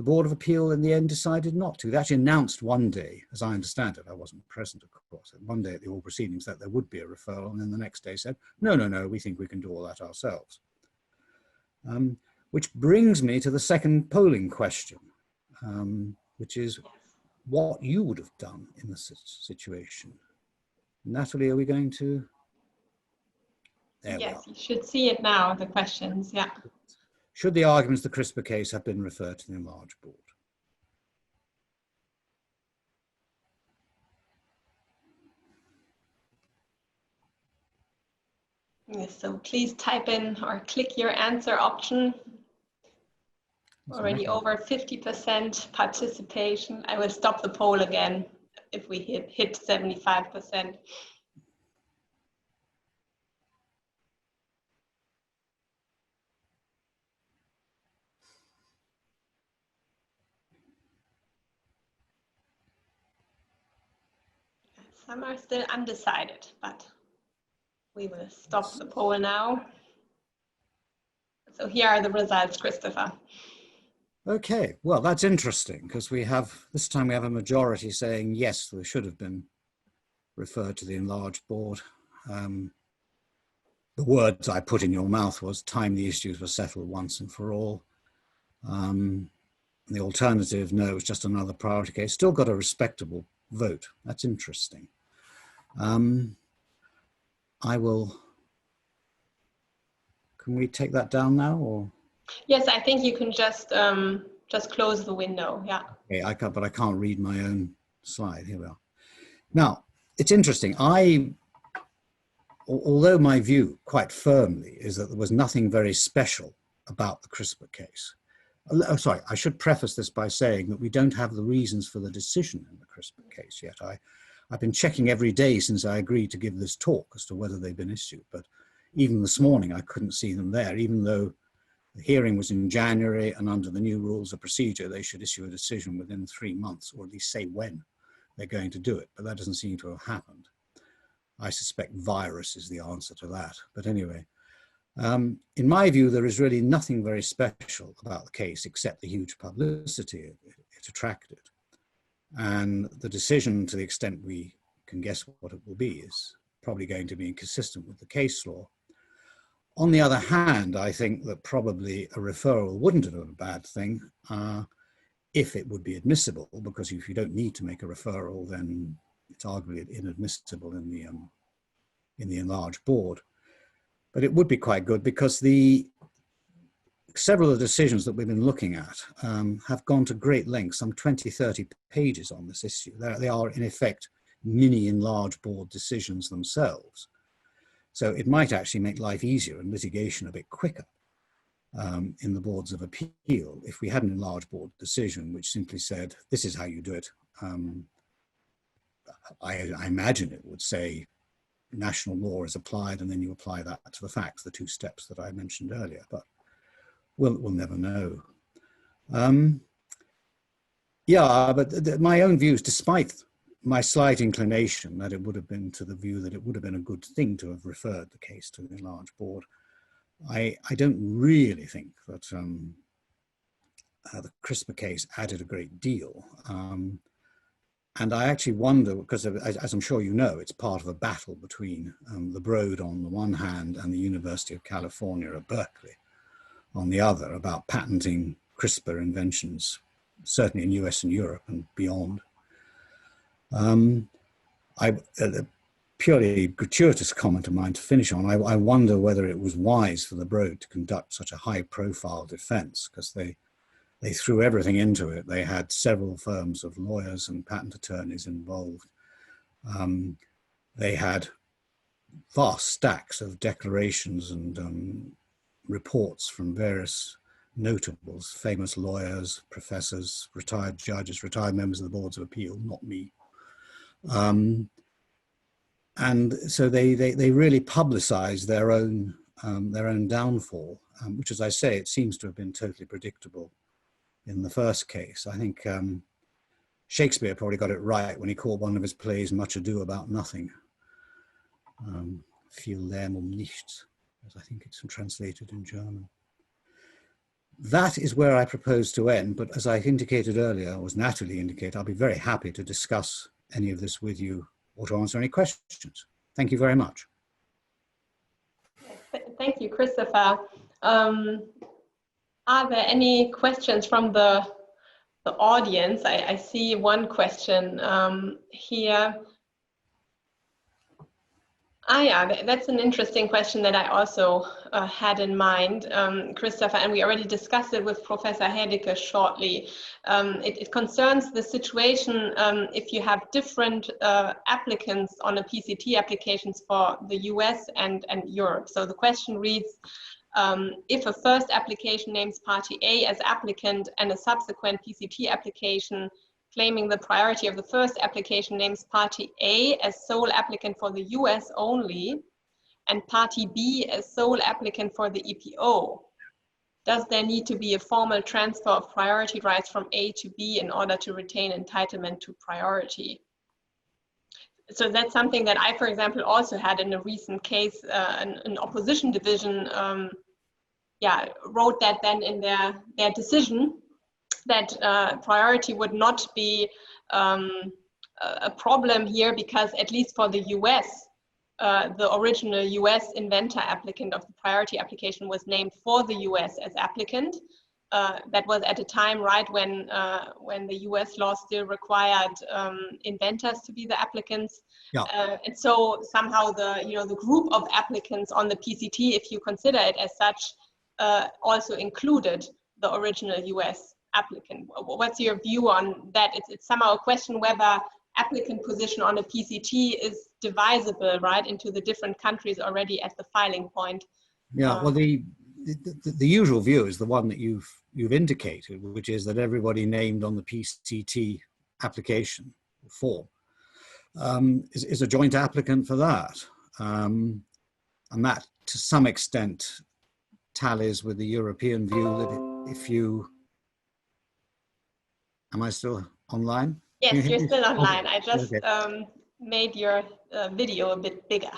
Board of Appeal in the end decided not to. They actually announced one day, as I understand it, I wasn't present of course, one day at the all proceedings that there would be a referral, and then the next day said, no, no, no, we think we can do all that ourselves. Which brings me to the second polling question, which is what you would have done in this situation. Natalie, are we going to? Yes, you should see it now, the questions, yeah. Should the arguments of the CRISPR case have been referred to the Enlarged Board? Yes, so please type in or click your answer option. Already over 50% participation. I will stop the poll again if we hit 75%. Some are still undecided, but we will stop the poll now. So here are the results, Christopher. Okay, well, that's interesting because this time we have a majority saying yes, they should have been referred to the Enlarged Board. The words I put in your mouth was time the issues were settled once and for all. The alternative, no, it's just another priority case. Still got a respectable vote. That's interesting. Can we take that down now, or? Yes, I think you can just close the window, yeah. Okay, but I can't read my own slide. Here we are. Now, it's interesting. Although my view quite firmly is that there was nothing very special about the CRISPR case. Oh, sorry, I should preface this by saying that we don't have the reasons for the decision in the CRISPR case yet. I've been checking every day since I agreed to give this talk as to whether they've been issued, but even this morning I couldn't see them there, even though the hearing was in January and under the new rules of procedure, they should issue a decision within 3 months, or at least say when they're going to do it, but that doesn't seem to have happened. I suspect virus is the answer to that, but anyway. In my view, there is really nothing very special about the case except the huge publicity it attracted. And the decision, to the extent we can guess what it will be, is probably going to be inconsistent with the case law. On the other hand, I think that probably a referral wouldn't have been a bad thing if it would be admissible, because if you don't need to make a referral, then it's arguably inadmissible in the Enlarged Board. But it would be quite good because several of the decisions that we've been looking at have gone to great lengths, some 20, 30 pages on this issue. They are, in effect, mini Enlarged Board decisions themselves. So it might actually make life easier and litigation a bit quicker in the boards of appeal if we had an Enlarged Board decision which simply said, this is how you do it. I imagine it would say, national law is applied, and then you apply that to the facts, the 2 steps that I mentioned earlier, but we'll never know. Yeah, but my own views, despite my slight inclination that it would have been to the view that it would have been a good thing to have referred the case to the Enlarged Board, I don't really think that the CRISPR case added a great deal. And I actually wonder, because as I'm sure you know, it's part of a battle between the Broad on the one hand and the University of California at Berkeley on the other about patenting CRISPR inventions, certainly in US and Europe and beyond. A purely gratuitous comment of mine to finish on, I wonder whether it was wise for the Broad to conduct such a high-profile defense, because they threw everything into it. They had several firms of lawyers and patent attorneys involved. They had vast stacks of declarations and reports from various notables, famous lawyers, professors, retired judges, retired members of the boards of appeal, not me. And so they really publicized their own downfall, which, as I say, it seems to have been totally predictable in the first case. I think Shakespeare probably got it right when he called one of his plays Much Ado About Nothing. Viel lärm nichts, as I think it's translated in German. That is where I propose to end, but as I indicated earlier, or as Natalie indicated, I'll be very happy to discuss any of this with you or to answer any questions. Thank you very much. Thank you, Christopher. Are there any questions from the audience? I see one question here. Yeah, that's an interesting question that I also had in mind, Christopher, and we already discussed it with Professor Hedeke shortly. It concerns the situation if you have different applicants on a PCT applications for the US and Europe. So the question reads, if a first application names party A as applicant and a subsequent PCT application claiming the priority of the first application names party A as sole applicant for the US only and party B as sole applicant for the EPO, does there need to be a formal transfer of priority rights from A to B in order to retain entitlement to priority? So that's something that I, for example, also had in a recent case. An opposition division wrote that then in their decision, that priority would not be a problem here, because at least for the US, the original US inventor applicant of the priority application was named for the US as applicant. That was at a time, right, when the US law still required inventors to be the applicants. Yeah. And so somehow the group of applicants on the PCT, if you consider it as such, also included the original US applicant. What's your view on that? It's somehow a question whether applicant position on a PCT is divisible, right, into the different countries already at the filing point. Yeah, well, the usual view is the one that you've indicated, which is that everybody named on the PCT application form is a joint applicant for that. And that, to some extent, tallies with the European view that if you... Am I still online? Yes, you're still online. I just made your video a bit bigger.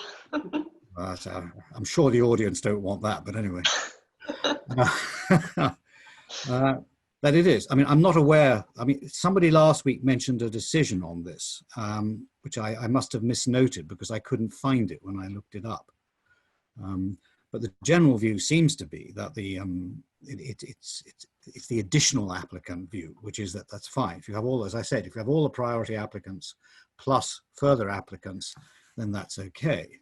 I'm sure the audience don't want that, but anyway. That it is. I mean, I'm not aware. I mean, somebody last week mentioned a decision on this, which I must have misnoted because I couldn't find it when I looked it up. But the general view seems to be that it's the additional applicant view, which is that's fine. If you have all, as I said, if you have all the priority applicants plus further applicants, then that's okay.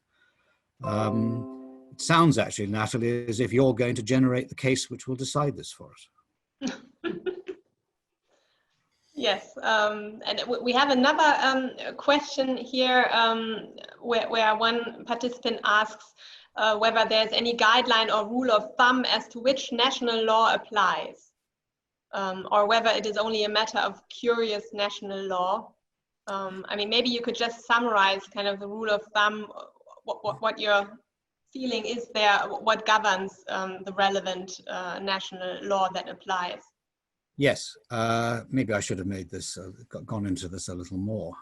It sounds actually, Natalie, as if you're going to generate the case which will decide this for us. Yes, and we have another question here where one participant asks whether there's any guideline or rule of thumb as to which national law applies, or whether it is only a matter of curious national law. I mean, maybe you could just summarize kind of the rule of thumb, what your feeling is there, what governs the relevant national law that applies. Yes, maybe I should have made this, gone into this a little more,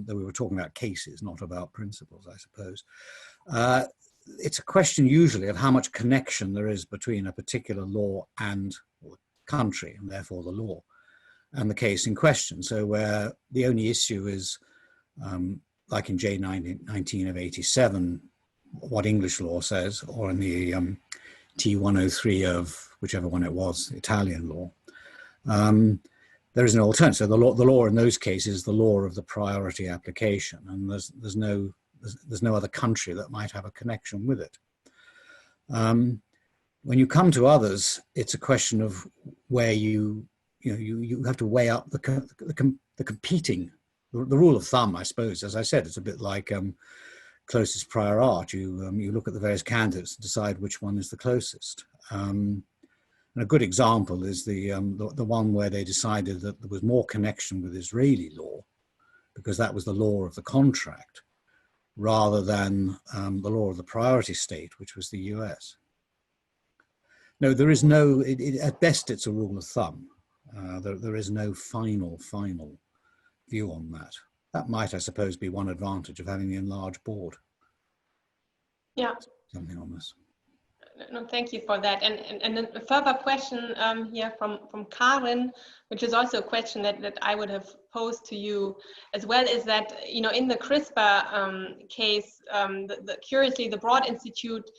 that we were talking about cases, not about principles, I suppose. It's a question usually of how much connection there is between a particular law and or country, and therefore the law, and the case in question. So where the only issue is, like in J19 of 87, what English law says, or in the T103 of whichever one it was, Italian law, there is an alternative. So the law in those cases is the law of the priority application, and there's no other country that might have a connection with it. When you come to others, it's a question of where you have to weigh up the competing. The rule of thumb, I suppose, as I said, it's a bit like closest prior art. You look at the various candidates and decide which one is the closest. And a good example is the one where they decided that there was more connection with Israeli law, because that was the law of the contract, rather than the law of the priority state, which was the US. No, there is no, at best it's a rule of thumb. There is no final view on that. That might, I suppose, be one advantage of having the enlarged board. Yeah. something on this. No, thank you for that. And a further question here from Karin, which is also a question that I would have posed to you as well, is that, you know, in the CRISPR case, curiously, the Broad Institute,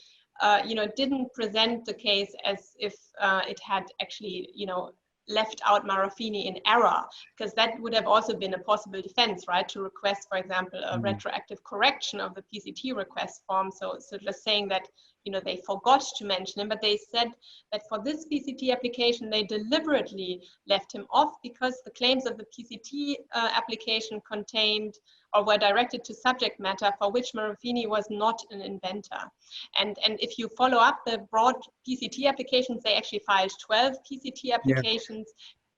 you know, didn't present the case as if it had actually, you know, left out Marafini in error, because that would have also been a possible defense, right, to request, for example, a retroactive correction of the PCT request form. So just saying that, you know, they forgot to mention him, but they said that for this PCT application, they deliberately left him off because the claims of the PCT application contained or were directed to subject matter for which Marafini was not an inventor. And if you follow up the broad PCT applications, they actually filed 12 PCT applications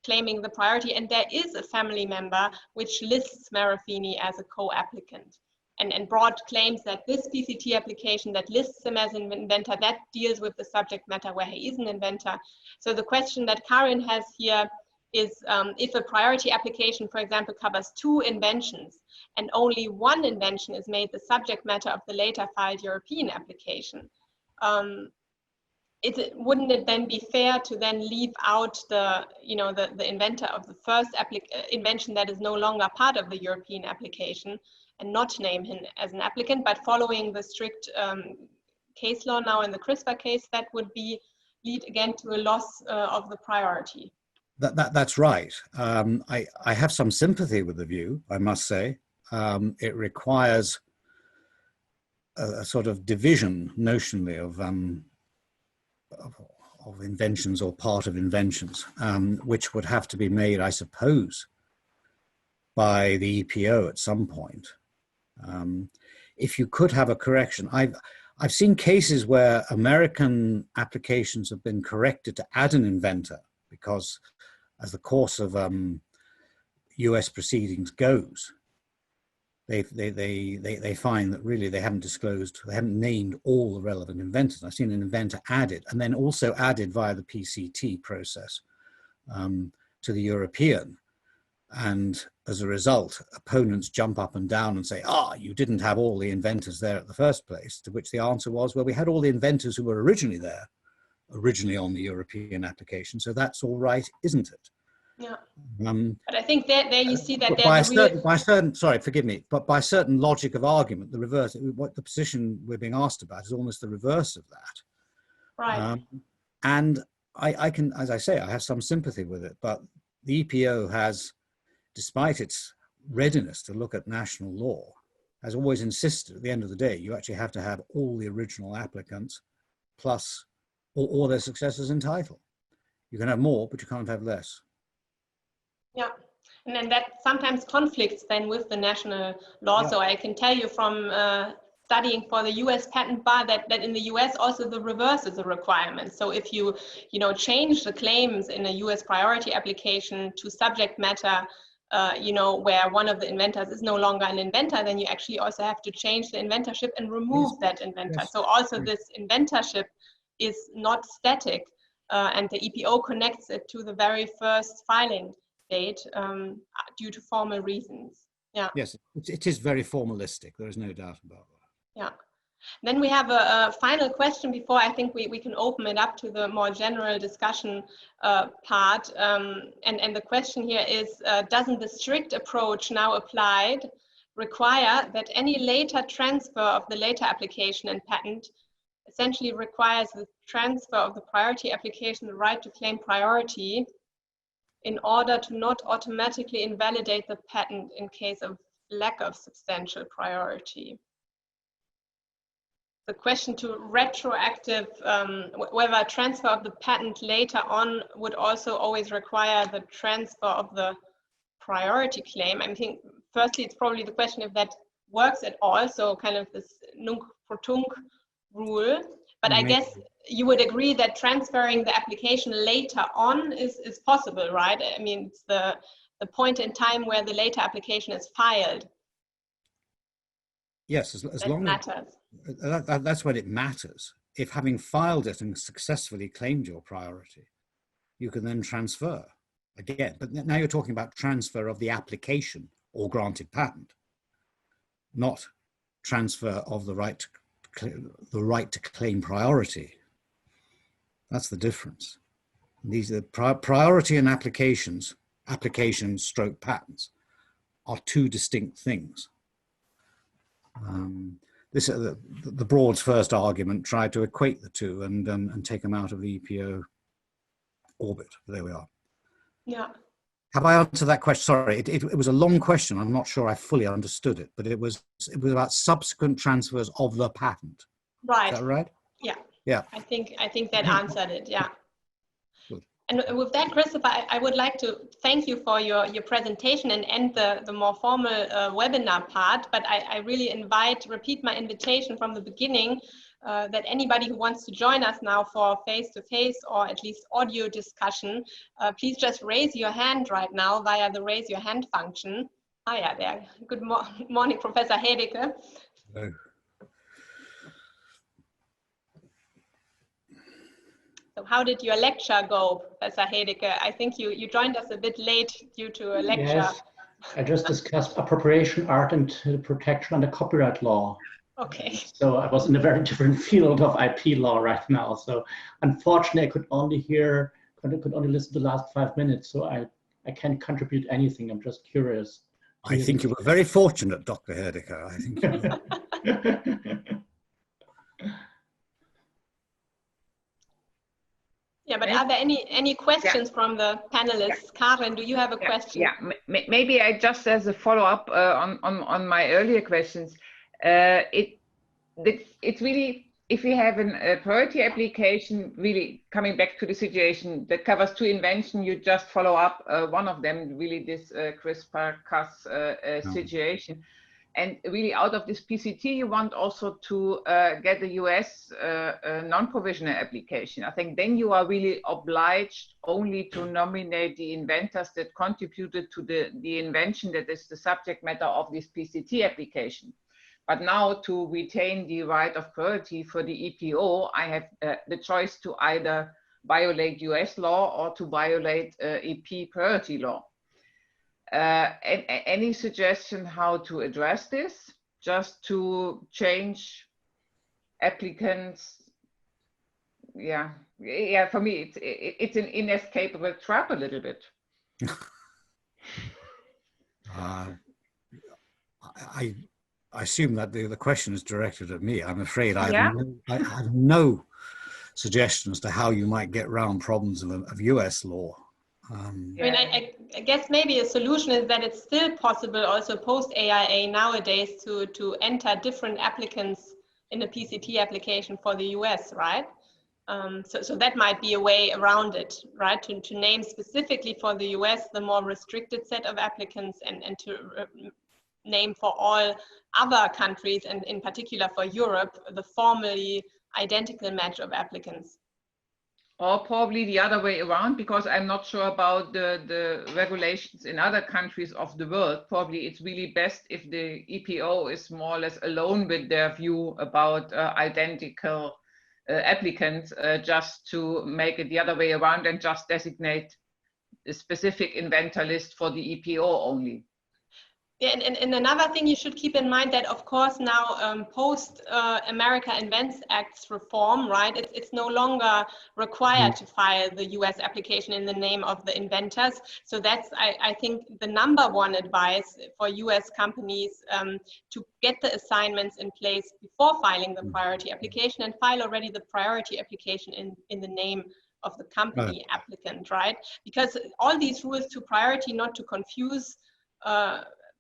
claiming the priority, and there is a family member which lists Marafini as a co-applicant. And Broad claims that this PCT application that lists him as an inventor, that deals with the subject matter where he is an inventor. So the question that Karin has here is if a priority application, for example, covers 2 inventions and only one invention is made the subject matter of the later filed European application, wouldn't it then be fair to then leave out the, you know, the inventor of the first invention that is no longer part of the European application and not name him as an applicant, but following the strict case law now in the CRISPR case, that would lead again to a loss of the priority? That's right. I have some sympathy with the view, I must say. It requires a sort of division notionally of inventions or part of inventions, which would have to be made, I suppose, by the EPO at some point. If you could have a correction, I've seen cases where American applications have been corrected to add an inventor because, as the course of US proceedings goes, they find that really they haven't disclosed, they haven't named all the relevant inventors. I've seen an inventor added, and then also added via the PCT process to the European. And as a result, opponents jump up and down and say, you didn't have all the inventors there at the first place, to which the answer was, well, we had all the inventors who were originally there, originally on the European application, so that's all right, isn't it? Yeah. But I think there you see that by a certain, sorry, forgive me, but by a certain logic of argument, the reverse, what the position we're being asked about is almost the reverse of that. Right. And I can, as I say, I have some sympathy with it, but the EPO has, despite its readiness to look at national law, has always insisted at the end of the day, you actually have to have all the original applicants plus all their successors in title. You can have more, but you can't have less. Yeah, and then that sometimes conflicts then with the national law. Yeah. So I can tell you from studying for the US patent bar that in the US also the reverse is a requirement. So if you change the claims in a US priority application to subject matter, where one of the inventors is no longer an inventor, then you actually also have to change the inventorship and remove that inventor. Yes. So also this inventorship is not static, and the EPO connects it to the very first filing date due to formal reasons. Yeah. Yes, it is very formalistic. There is no doubt about that. Yeah. Then we have a final question before I think we can open it up to the more general discussion part. And the question here is, doesn't the strict approach now applied require that any later transfer of the later application and patent essentially requires the transfer of the priority application, the right to claim priority, in order to not automatically invalidate the patent in case of lack of substantial priority? The question to retroactive, whether transfer of the patent later on would also always require the transfer of the priority claim. I think firstly, it's probably the question if that works at all. So kind of this nunc pro tunc rule. But I guess you would agree that transferring the application later on is possible, right? I mean, it's the point in time where the later application is filed. Yes, as long as that's when it matters. If having filed it and successfully claimed your priority, you can then transfer again. But now you're talking about transfer of the application or granted patent, not transfer of the right to the right to claim priority. That's the difference. These are priority and applications stroke patents are two distinct things. The Broad's first argument tried to equate the two and take them out of the EPO orbit. There we are. Yeah. Have I answered that question? Sorry, it was a long question. I'm not sure I fully understood it, but it was about subsequent transfers of the patent. Right. Is that right? Yeah. Yeah. I think that answered it. Yeah. Good. And with that, Christopher, I would like to thank you for your presentation and end the more formal webinar part. But I really repeat my invitation from the beginning that anybody who wants to join us now for face-to-face or at least audio discussion, please just raise your hand right now via the raise your hand function. Ah, yeah, there. Good morning, Professor Hedeke. Hello. So how did your lecture go, Professor Hedeke? I think you joined us a bit late due to a lecture. Yes, I just discussed appropriation, art, and protection under copyright law. Okay. So I was in a very different field of IP law right now. So unfortunately, I could only listen to the last 5 minutes. So I can't contribute anything. I'm just curious. I think you were very fortunate, Dr. Hedeke. I think you were. Yeah, but are there any questions from the panelists? Karen, do you have a question? Yeah, maybe I just as a follow-up on my earlier questions. It's really, if you have a priority application, really coming back to the situation that covers two inventions, you just follow up one of them, really this CRISPR-Cas situation. And really out of this PCT, you want also to get the US non-provisional application. I think then you are really obliged only to nominate the inventors that contributed to the invention that is the subject matter of this PCT application. But now to retain the right of priority for the EPO, I have the choice to either violate US law or to violate EP priority law. Any suggestion how to address this? Just to change applicants? Yeah, for me, it's an inescapable trap a little bit. I assume that the question is directed at me. I'm afraid I have no suggestion as to how you might get around problems of US law. I mean, I guess maybe a solution is that it's still possible also post-AIA nowadays to enter different applicants in a PCT application for the US, right? So that might be a way around it, right? To name specifically for the US the more restricted set of applicants and to name for all other countries and in particular for Europe the formally identical match of applicants. Or probably the other way around, because I'm not sure about the regulations in other countries of the world. Probably it's really best if the EPO is more or less alone with their view about identical applicants, just to make it the other way around and just designate a specific inventor list for the EPO only. Yeah, and another thing you should keep in mind that, of course, now post America Invents Act's reform, right? It's no longer required to file the US application in the name of the inventors. So that's, I think, the number one advice for US companies to get the assignments in place before filing the priority application and file already the priority application in the name of the company applicant, right? Because all these rules to priority, not to confuse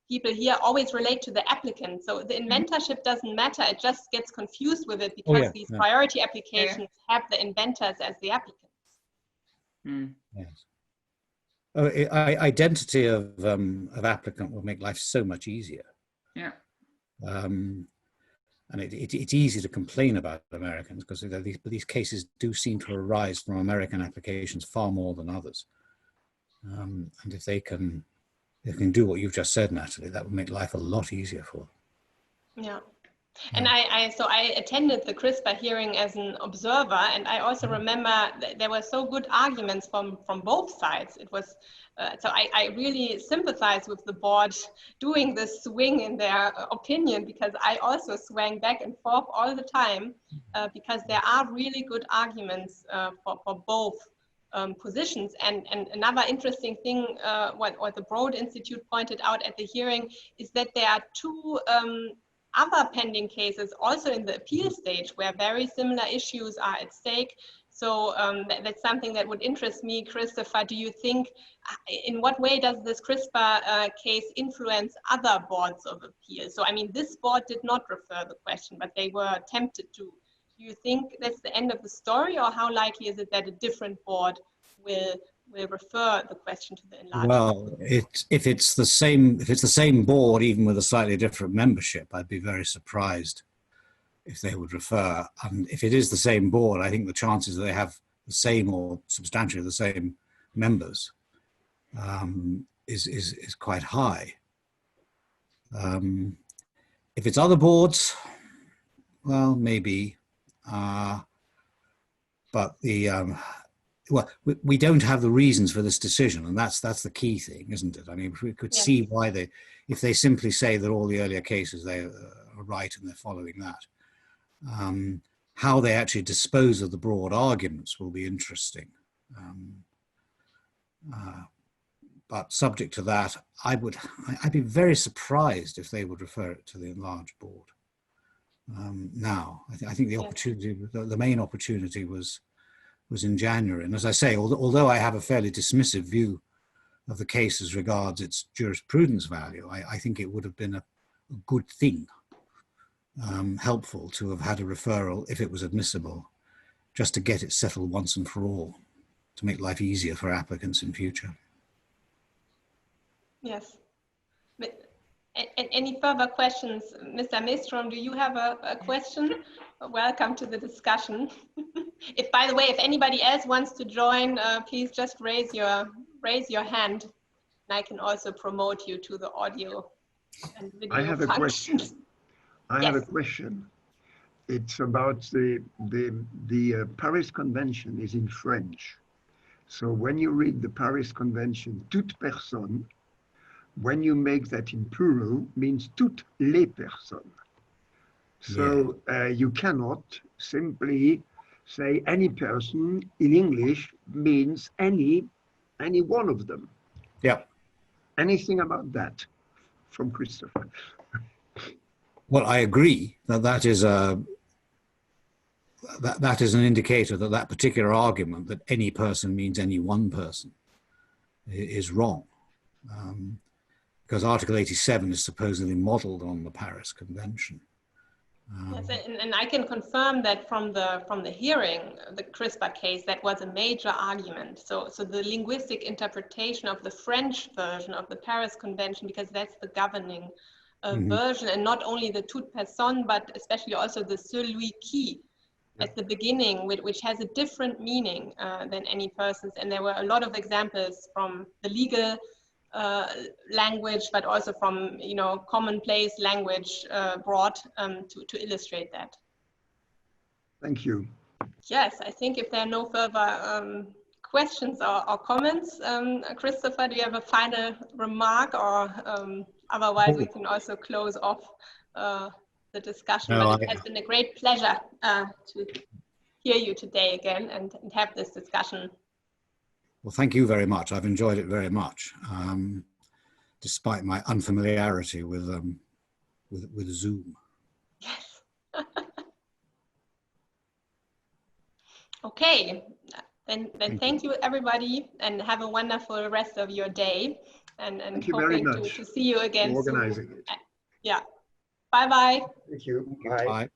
people here, always relate to the applicant. So the inventorship doesn't matter. It just gets confused with it because these priority applications have the inventors as the applicants. Yes. Identity of applicant will make life so much easier. Yeah. And it's easy to complain about Americans because these cases do seem to arise from American applications far more than others. And if they can do what you've just said, Natalie, that would make life a lot easier for them. Yeah. And so I attended the CRISPR hearing as an observer, and I also remember that there were so good arguments from both sides. It was so I really sympathize with the board doing this swing in their opinion, because I also swang back and forth all the time, because there are really good arguments for both positions. And another interesting thing, what the Broad Institute pointed out at the hearing, is that there are two other pending cases also in the appeal stage where very similar issues are at stake. So that's something that would interest me. Christopher, do you think, in what way does this CRISPR case influence other boards of appeal? So I mean, this board did not refer the question, but they were tempted to. Do you think that's the end of the story, or how likely is it that a different board will refer the question to the enlarged? Well, if it's the same board, even with a slightly different membership, I'd be very surprised if they would refer. And if it is the same board, I think the chances that they have the same or substantially the same members is quite high. If it's other boards, well, maybe. But well, we don't have the reasons for this decision, and that's the key thing, isn't it? I mean, if we could see why if they simply say that all the earlier cases they are right and they're following that, how they actually dispose of the broad arguments will be interesting. But subject to that, I'd be very surprised if they would refer it to the enlarged board. Now, I think the opportunity, the main opportunity was in January. And as I say, although I have a fairly dismissive view of the case as regards its jurisprudence value, I think it would have been a good thing, helpful to have had a referral, if it was admissible, just to get it settled once and for all, to make life easier for applicants in future. Yes. Any further questions? Mr. Mistrom, do you have a question? Welcome to the discussion. If, by the way, if anybody else wants to join, please just raise your hand, and I can also promote you to the audio and video I have a functions. question. I have a question. It's about the Paris Convention is in French. So when you read the Paris Convention, toute personne, when you make that in plural, means toutes les personnes. So you cannot simply say any person in English means any one of them. Yeah. Anything about that from Christopher? Well, I agree that that is an indicator that that particular argument that any person means any one person is wrong. Because Article 87 is supposedly modeled on the Paris Convention. Yes, and I can confirm that from the hearing, the CRISPR case, that was a major argument. So the linguistic interpretation of the French version of the Paris Convention, because that's the governing version, and not only the toute personne, but especially also the celui qui at the beginning, which has a different meaning than any persons. And there were a lot of examples from the legal language, but also from commonplace language brought to illustrate that. Thank you. Yes, I think if there are no further questions or comments, Christopher, do you have a final remark, or otherwise we can also close off the discussion? No, but it has been a great pleasure to hear you today again and have this discussion. Well, thank you very much. I've enjoyed it very much, despite my unfamiliarity with Zoom. Yes. Okay, then thank you everybody, and have a wonderful rest of your day. And thank you very hoping much to see you again for organizing soon. it. Yeah. Bye bye. Thank you. Bye. Bye.